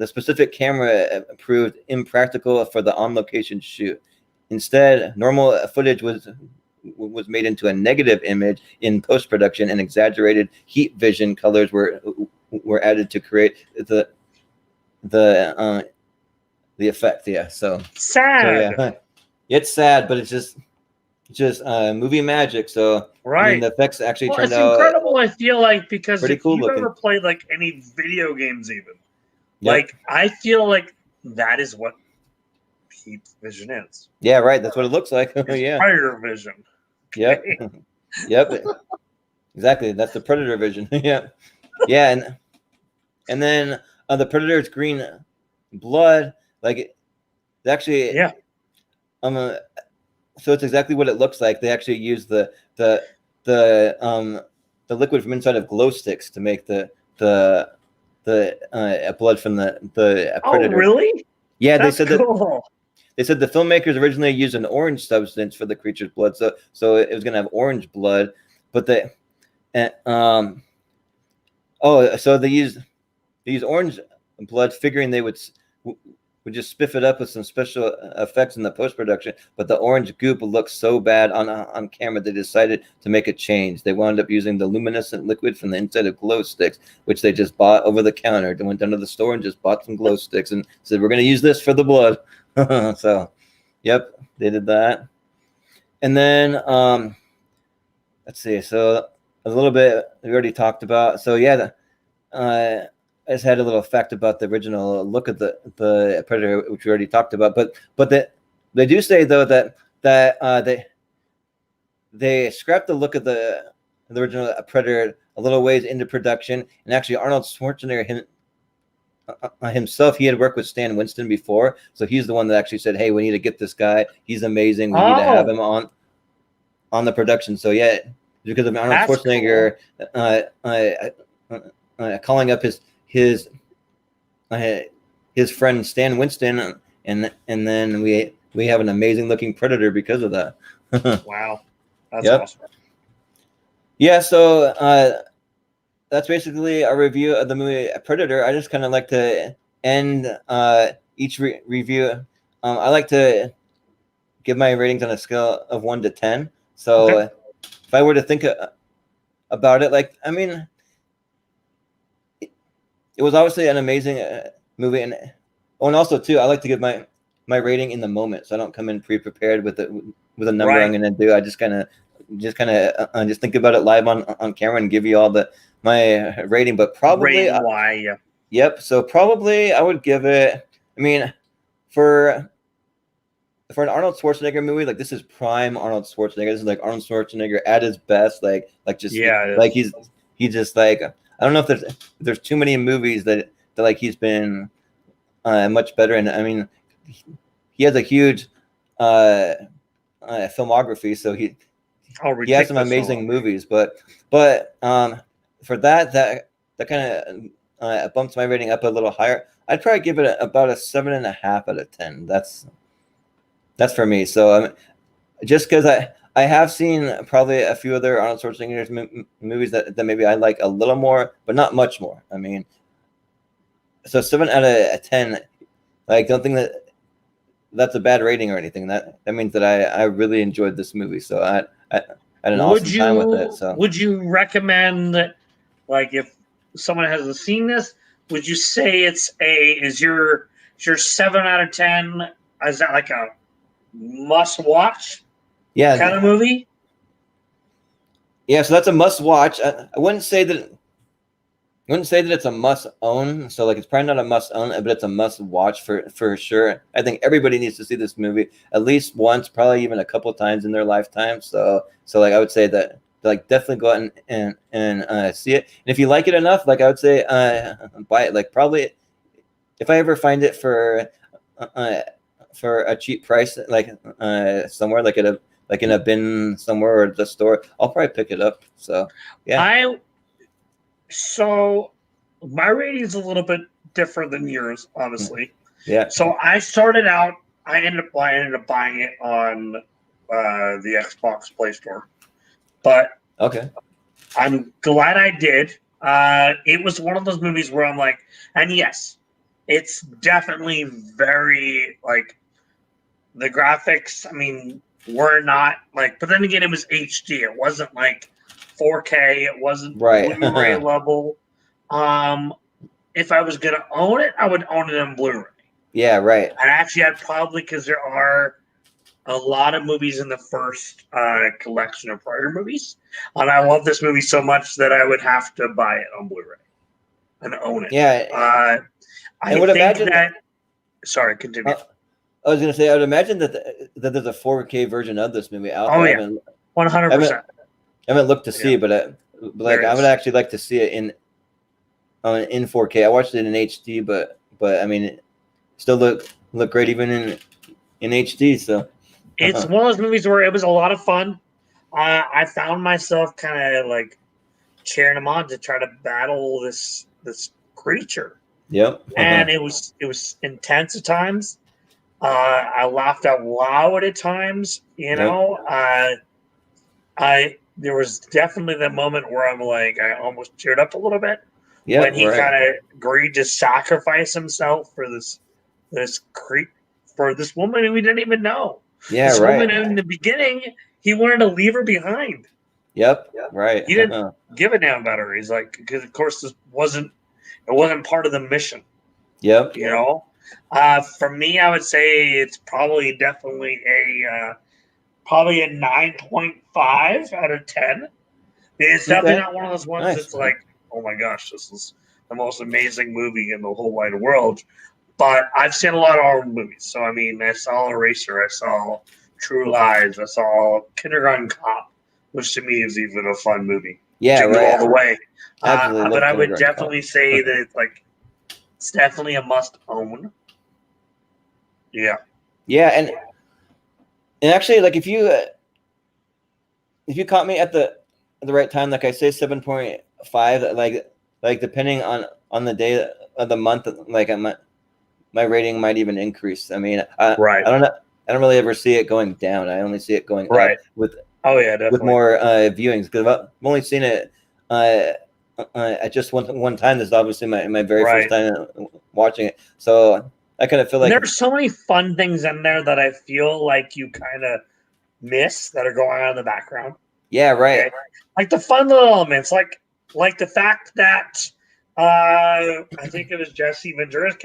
specific camera proved impractical for the on-location shoot. Instead, normal footage was made into a negative image in post-production, and exaggerated heat vision colors were were added to create the effect. Yeah. So Sad. yeah, it's sad, but it's just movie magic. So Right. I mean, the effects actually Well, turned it's out incredible, I feel like, because pretty if cool you've looking. ever played like any video games, even Yep. like I feel like that is what heat vision is. Yeah, right. That's what it looks like. Yeah. Predator vision. Yep. Yep. Exactly. That's the Predator vision. Yeah. Yeah, and then the Predator's green blood, like actually, Yeah. So it's exactly what it looks like. They actually use the liquid from inside of glow sticks to make the blood from the Predator. Oh, really? Yeah, That's they said cool. They said the filmmakers originally used an orange substance for the creature's blood, so it was going to have orange blood, but so they used orange blood, figuring they would just spiff it up with some special effects in the post-production, but the orange goop looked so bad on camera they decided to make a change. They wound up using the luminescent liquid from the inside of glow sticks, which they just bought over the counter. They went down to the store and just bought some glow sticks and said, we're going to use this for the blood. So yep, they did that. And then let's see, so a little bit we already talked about. So yeah, I just had a little fact about the original look of the Predator, which we already talked about. But they do say though that they scrapped the look of the original Predator a little ways into production, and actually Arnold Schwarzenegger himself, he had worked with Stan Winston before, so he's the one that actually said, "Hey, we need to get this guy. He's amazing. We need to have him on the production." So yeah, because of Arnold Schwarzenegger calling up his friend Stan Winston, and then we have an amazing looking Predator because of that. Wow, that's awesome. Yeah, so that's basically a review of the movie Predator. I just kind of like to end each review. I like to give my ratings on a scale of 1 to 10. So if I were to think about it, like, I mean, it was obviously an amazing movie, and also too, I like to give my rating in the moment, so I don't come in pre-prepared with a number I'm going to do. I just kind of just think about it live on camera and give you all my rating. But probably yep. So probably I would give it. I mean, for an Arnold Schwarzenegger movie, like this is prime Arnold Schwarzenegger. This is like Arnold Schwarzenegger at his best. Like he's just like, I don't know if there's too many movies that like he's been much better. And I mean, he has a huge filmography, so he has some amazing movies. But for that kind of bumps my rating up a little higher. I'd probably give it about a 7.5 out of 10. That's for me. So just because I have seen probably a few other Arnold Schwarzenegger movies that maybe I like a little more, but not much more. I mean, so 7 out of 10. Like, don't think that's a bad rating or anything. That means that I really enjoyed this movie. So I had an awesome time with it. So would you recommend that, like, if someone hasn't seen this, would you say is your 7 out of 10? Is that like a must-watch kind of movie? Yeah, so that's a must-watch. I wouldn't say that it's a must-own. So like, it's probably not a must-own, but it's a must-watch for sure. I think everybody needs to see this movie at least once, probably even a couple times in their lifetime. So like, I would say that, like, definitely go out and see it. And if you like it enough, like, I would say buy it. Like, probably if I ever find it for a cheap price, like somewhere, like in a bin somewhere or at the store, I'll probably pick it up. So yeah. So my rating is a little bit different than yours, obviously. Yeah. So I started out. I ended up buying it on the Xbox Play Store, but I'm glad I did. It was one of those movies where I'm like, and yes, it's definitely very, like, the graphics, I mean, were not like, but then again, it was HD. It wasn't like 4K. It wasn't Blu-ray level. If I was gonna own it, I would own it on Blu-ray. Yeah, right. And actually, I'd probably, because there are a lot of movies in the first collection of Predator movies, and I love this movie so much that I would have to buy it on Blu-ray and own it. Yeah, I would think imagine that. Sorry, continue. I was gonna say, I would imagine that there's a 4K version of this movie out Oh, there. yeah. 100%. I haven't looked to see, but like I would actually like to see it in 4K. I watched it in HD, but I mean, it still look great even in HD. So it's one of those movies where it was a lot of fun. I found myself kind of like cheering him on to try to battle this creature. Yep. And it was intense at times. I laughed out loud at times. You know, there was definitely that moment where I'm like, I almost teared up a little bit when he kind of agreed to sacrifice himself for this woman who we didn't even know. Yeah, this woman in the beginning, he wanted to leave her behind. Yep. Right. He didn't give a damn about her. He's like, because of course it wasn't part of the mission. Yep. You know, for me, I would say it's probably definitely a 9.5 out of 10. It's definitely not one of those ones that's like, oh my gosh, this is the most amazing movie in the whole wide world. But I've seen a lot of horror movies. So, I mean, I saw Eraser, I saw True Lies, I saw Kindergarten Cop, which to me is even a fun movie. Yeah, Jingle right. all the way. But I would Kindergarten definitely say that it's definitely a must own. Yeah. Yeah, and actually, like if you caught me at the right time, like I say, 7.5, like depending on the day of the month, like my rating might even increase. I mean, I don't know. I don't really ever see it going down. I only see it going up with more viewings, because I've only seen it at just one time. This is obviously my very first time watching it, so I kind of feel like there's so many fun things in there that I feel like you kind of miss that are going on in the background. Yeah, right. Okay? Like the fun little elements, like the fact that I think it was Jesse Ventura's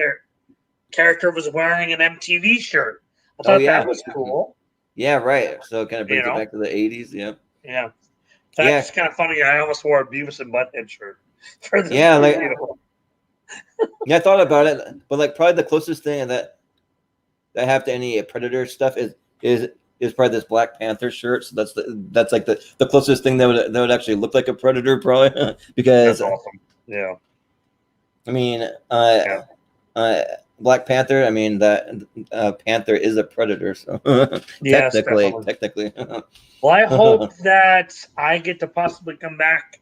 character was wearing an MTV shirt. I thought that was cool. Yeah, right. So it kind of brings it back to the 80s. Yeah. Yeah. That's kind of funny. I almost wore a Beavis and Butthead shirt for this movie. Yeah, I thought about it, but like probably the closest thing that I have to any Predator stuff is probably this Black Panther shirt. So that's like the closest thing that would actually look like a Predator, probably. Because that's awesome. Yeah. I mean, Black Panther. I mean, that Panther is a predator, so yes, technically. Well, I hope that I get to possibly come back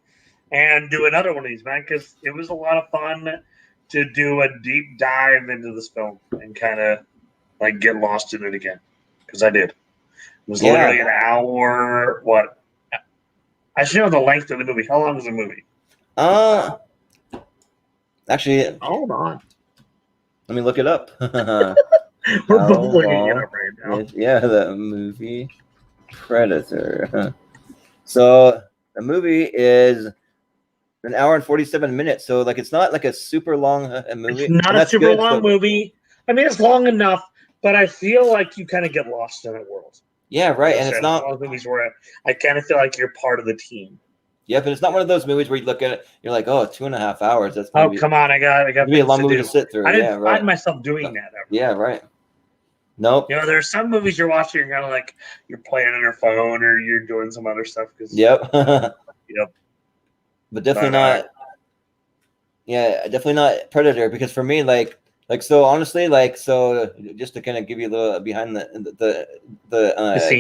and do another one of these, man, because it was a lot of fun to do a deep dive into this film and kind of like get lost in it again, because I did. It was literally an hour. What? I should know the length of the movie. How long is the movie? Actually, hold on. Let me look it up. We're both looking it up right now. Yeah, the movie Predator. So the movie is an hour and 47 minutes. So like it's not like a super long movie. It's not a super long movie. I mean, it's long enough, but I feel like you kind of get lost in that world. Yeah, right. And it's not one of those movies where I kind of feel like you're part of the team. Yeah, but it's not one of those movies where you look at it, you're like, oh, 2.5 hours. That's come on, I got be a long movie to sit through. I didn't find myself doing that ever. Yeah, right. Nope. You know, there's some movies you're watching, you're kind of like you're playing on your phone or you're doing some other stuff. Yep. Yep. But definitely not. Yeah, definitely not Predator, because for me, like so honestly, so just to kind of give you a little behind the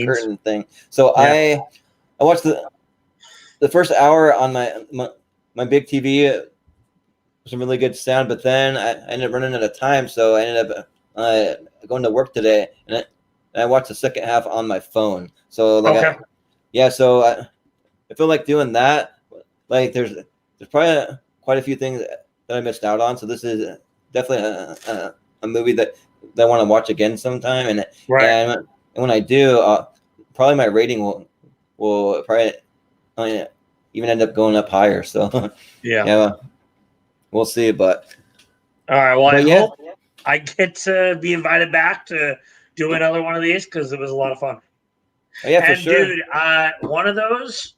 curtain thing. So I watched the first hour on my big TV, some really good sound, but then I ended up running out of time, so I ended up going to work today, and I watched the second half on my phone. So like, so I feel like doing that. Like there's probably quite a few things that I missed out on. So this is definitely a movie that I want to watch again sometime, and when I do, probably my rating will probably even end up going up higher. So yeah. we'll see. But all right, well, but I yeah. hope I get to be invited back to do another one of these because it was a lot of fun. Oh, yeah, for And sure. dude, one of those,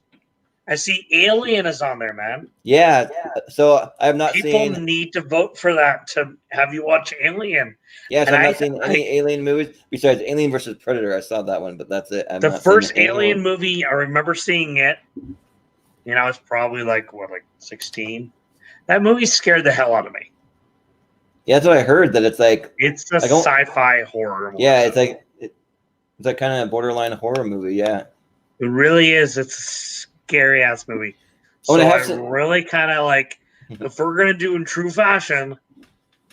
I see Alien is on there, man. Yeah. So I have not People seen. need to vote for that to have you watch Alien. Yeah, so And I've not seen any Alien movies besides Alien versus Predator. I saw that one, but that's it. I've the not seen first any Alien more. movie, I remember seeing it. You know, I was probably like 16. That movie scared the hell out of me. Yeah, that's what I heard. That it's like It's a sci-fi horror movie. Yeah, it's like kind of a borderline horror movie. Yeah, it really is. It's a scary ass movie. Oh, So and I I have some. really kind of like, if we're gonna do in true fashion,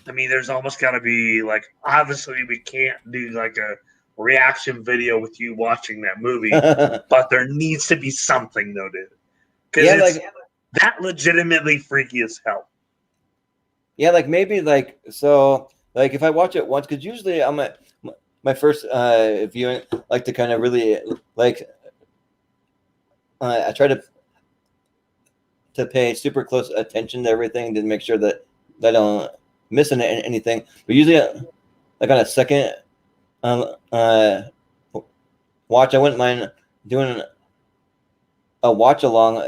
I mean, there's almost got to be like, obviously we can't do like a reaction video with you watching that movie, but there needs to be something though, dude. Because Yeah, it's like that legitimately freaky as hell. yeah, like maybe like so like if I watch it once, because usually I'm at my first viewing, like to kind of really like I try to pay super close attention to everything to make sure that I don't miss anything. But usually, like on a second watch, I wouldn't mind doing a watch along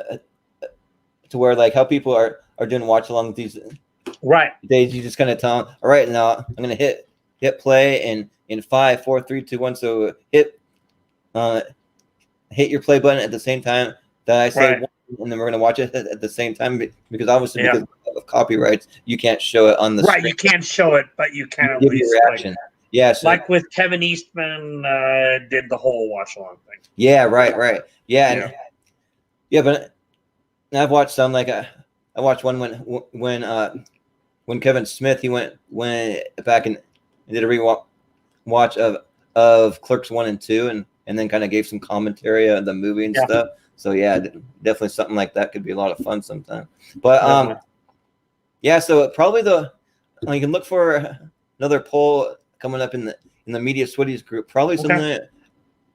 to where like how people are doing watch along these Right days. You just kind of tell them, all right, now I'm gonna hit play in 5, 4, 3, 2, 1. So hit your play button at the same time that I say. right. And then we're going to watch it at the same time because obviously because of copyrights, you can't show it on the screen. You can't show it, but you can at give least your reaction. Like, yeah, so, like with Kevin Eastman did the whole watch along thing. Yeah, right. Yeah, but I've watched some like I watched one when Kevin Smith he went back and did a rewatch of Clerks 1 and 2 and then kind of gave some commentary on the movie and stuff. So yeah, definitely something like that could be a lot of fun sometime. But yeah, so probably you can look for another poll coming up in the Media Switties group. Probably something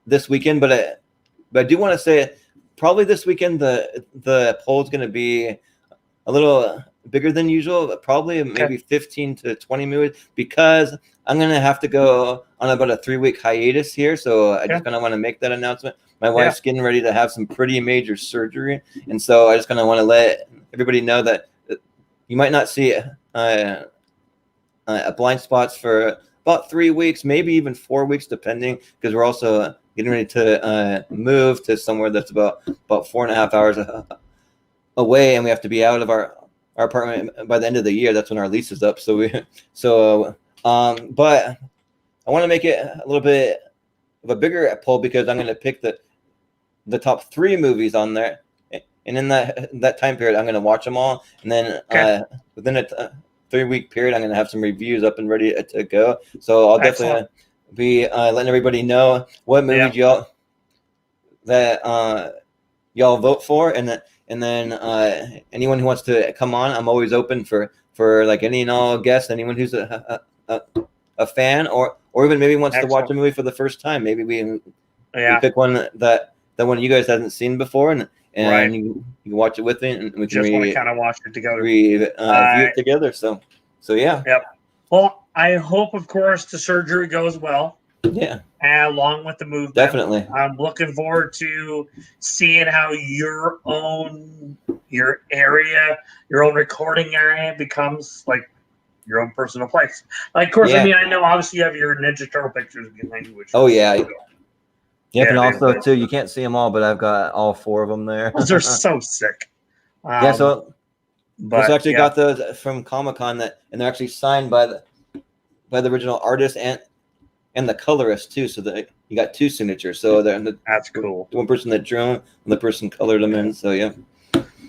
this weekend, but I do want to say probably this weekend the poll is going to be a little bigger than usual, but probably maybe 15 to 20 movies because I'm going to have to go on about a 3-week hiatus here. So I just kind of want to make that announcement. My wife's getting ready to have some pretty major surgery. And so I just kind of want to let everybody know that you might not see a BlindSpots for about 3 weeks, maybe even 4 weeks, depending, because we're also getting ready to move to somewhere that's about 4.5 hours away, and we have to be out of our apartment by the end of the year. That's when our lease is up. But I want to make it a little bit of a bigger poll because I'm going to pick the top 3 movies on there, and in that time period, I'm going to watch them all, and then within a 3-week period, I'm going to have some reviews up and ready to go. So I'll definitely be letting everybody know what movies y'all vote for, and then anyone who wants to come on, I'm always open for like any and all guests. Anyone who's a fan or even maybe wants to watch a movie for the first time. Maybe we pick one that one you guys hasn't seen before, and you can watch it with me, and we can kind of watch it together, view it together. So yeah. Yep. Well, I hope, of course, the surgery goes well. Yeah. And along with the movement. Definitely. I'm looking forward to seeing how your own area, your own recording area becomes like your own personal place. Like, of course, I mean, I know obviously you have your Ninja Turtle pictures behind you. Oh, yeah. Yep, and also, too, you can't see them all, but I've got all 4 of them there. Those are so sick. Yeah, so I actually got those from Comic-Con, and they're actually signed by the original artist and the colorist, too, so that you got 2 signatures. So that's cool. The one person that drew them and the person colored them in, so yeah.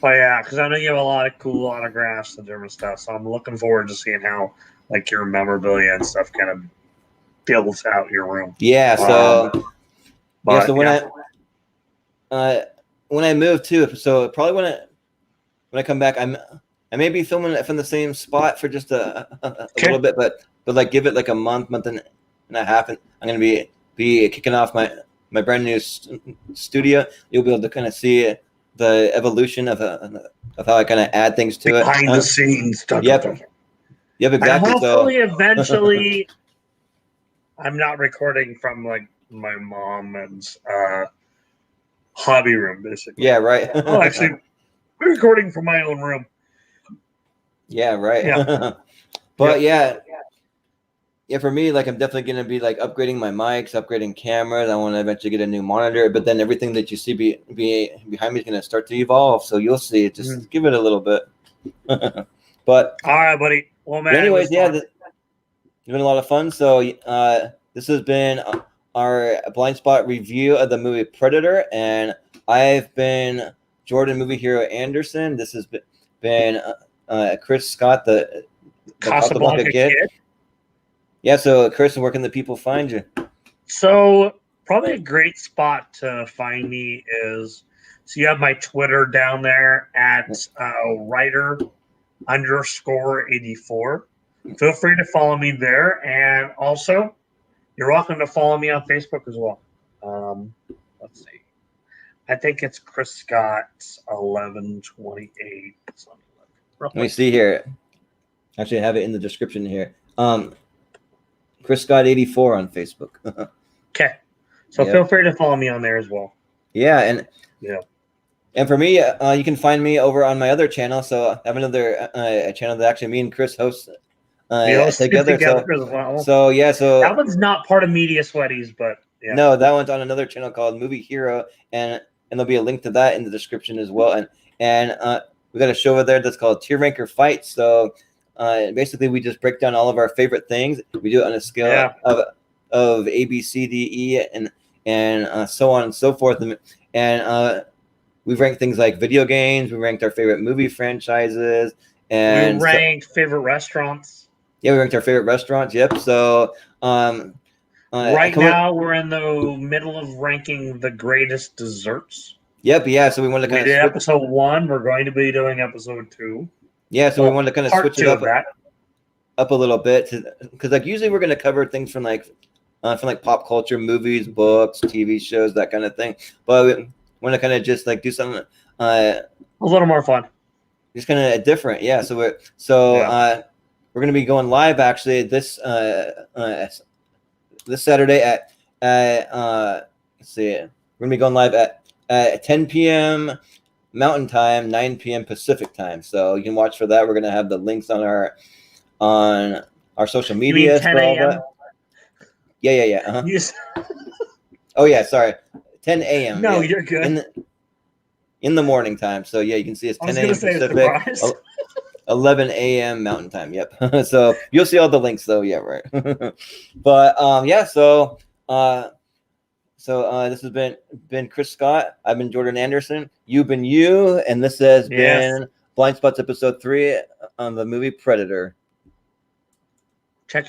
Oh, yeah, because I know you have a lot of cool autographs and different stuff, so I'm looking forward to seeing how, like, your memorabilia and stuff kind of builds out your room. Yeah, so... so when I move too, so probably when I come back, I may be filming it from the same spot for just a little bit, but like give it like a month and a half, and I'm gonna be kicking off my brand new studio. You'll be able to kind of see the evolution of how I kind of add things to it. Behind the scenes. Yep. Yep, exactly. And hopefully, eventually, I'm not recording from like my mom's hobby room, basically. Yeah, right. Oh, actually, we're recording from my own room. Yeah, right. Yeah. But yeah, for me, like I'm definitely gonna be like upgrading my mics, upgrading cameras. I want to eventually get a new monitor, but then everything that you see behind me is gonna start to evolve. So you'll see it. Just give it a little bit. But all right, buddy. Well, man. anyways, it's been a lot of fun. So this has been our blind spot review of the movie Predator, and I've been Jordan Movie Hero Anderson. This has been Chris Scott, the Casablanca Kid. Yeah, so Chris, where can the people find you? So probably a great spot to find me is, so you have my Twitter down there at writer_84. Feel free to follow me there, and also you're welcome to follow me on Facebook as well. Let's see, I think it's Chris Scott 1128. Let me see here. Actually, I have it in the description here. Chris Scott 84 on Facebook. Okay, so feel free to follow me on there as well. Yeah, and for me, you can find me over on my other channel. So I have another channel that actually me and Chris host together. As well. So that one's not part of Media Sweaties, but yeah. No, that one's on another channel called Movie Hero, and there'll be a link to that in the description as well. And we got a show over there that's called Tier Ranker Fights. So basically, we just break down all of our favorite things. We do it on a scale of A, B, C, D, E, and so on and so forth. And we rank things like video games. We ranked our favorite movie franchises, and we ranked favorite restaurants. Yeah, we ranked our favorite restaurants. Yep. So right now we're in the middle of ranking the greatest desserts. Yep. Yeah. So we wanted to kind of episode 1. We're going to be doing episode 2. Yeah. So we wanted to kind of switch it up a little bit because like usually we're going to cover things from like pop culture, movies, books, TV shows, that kind of thing. But we want to kind of just like do something a little more fun, just kind of different. Yeah. So we're going to be going live actually this Saturday at let's see, we're going to be going live at 10 p.m. Mountain Time, 9 p.m. Pacific Time. So you can watch for that. We're going to have the links on our social media. 10 a.m.? Yeah. Uh-huh. Oh yeah, sorry. 10 a.m. No, you're good. In the morning time. So yeah, you can see it's 10 a.m. Pacific. 11 a.m. Mountain Time. Yep. So you'll see all the links though. Yeah, right. But yeah, so this has been Chris Scott. I've been Jordan Anderson. You've been you, and this has been Blind Spots episode 3 on the movie Predator.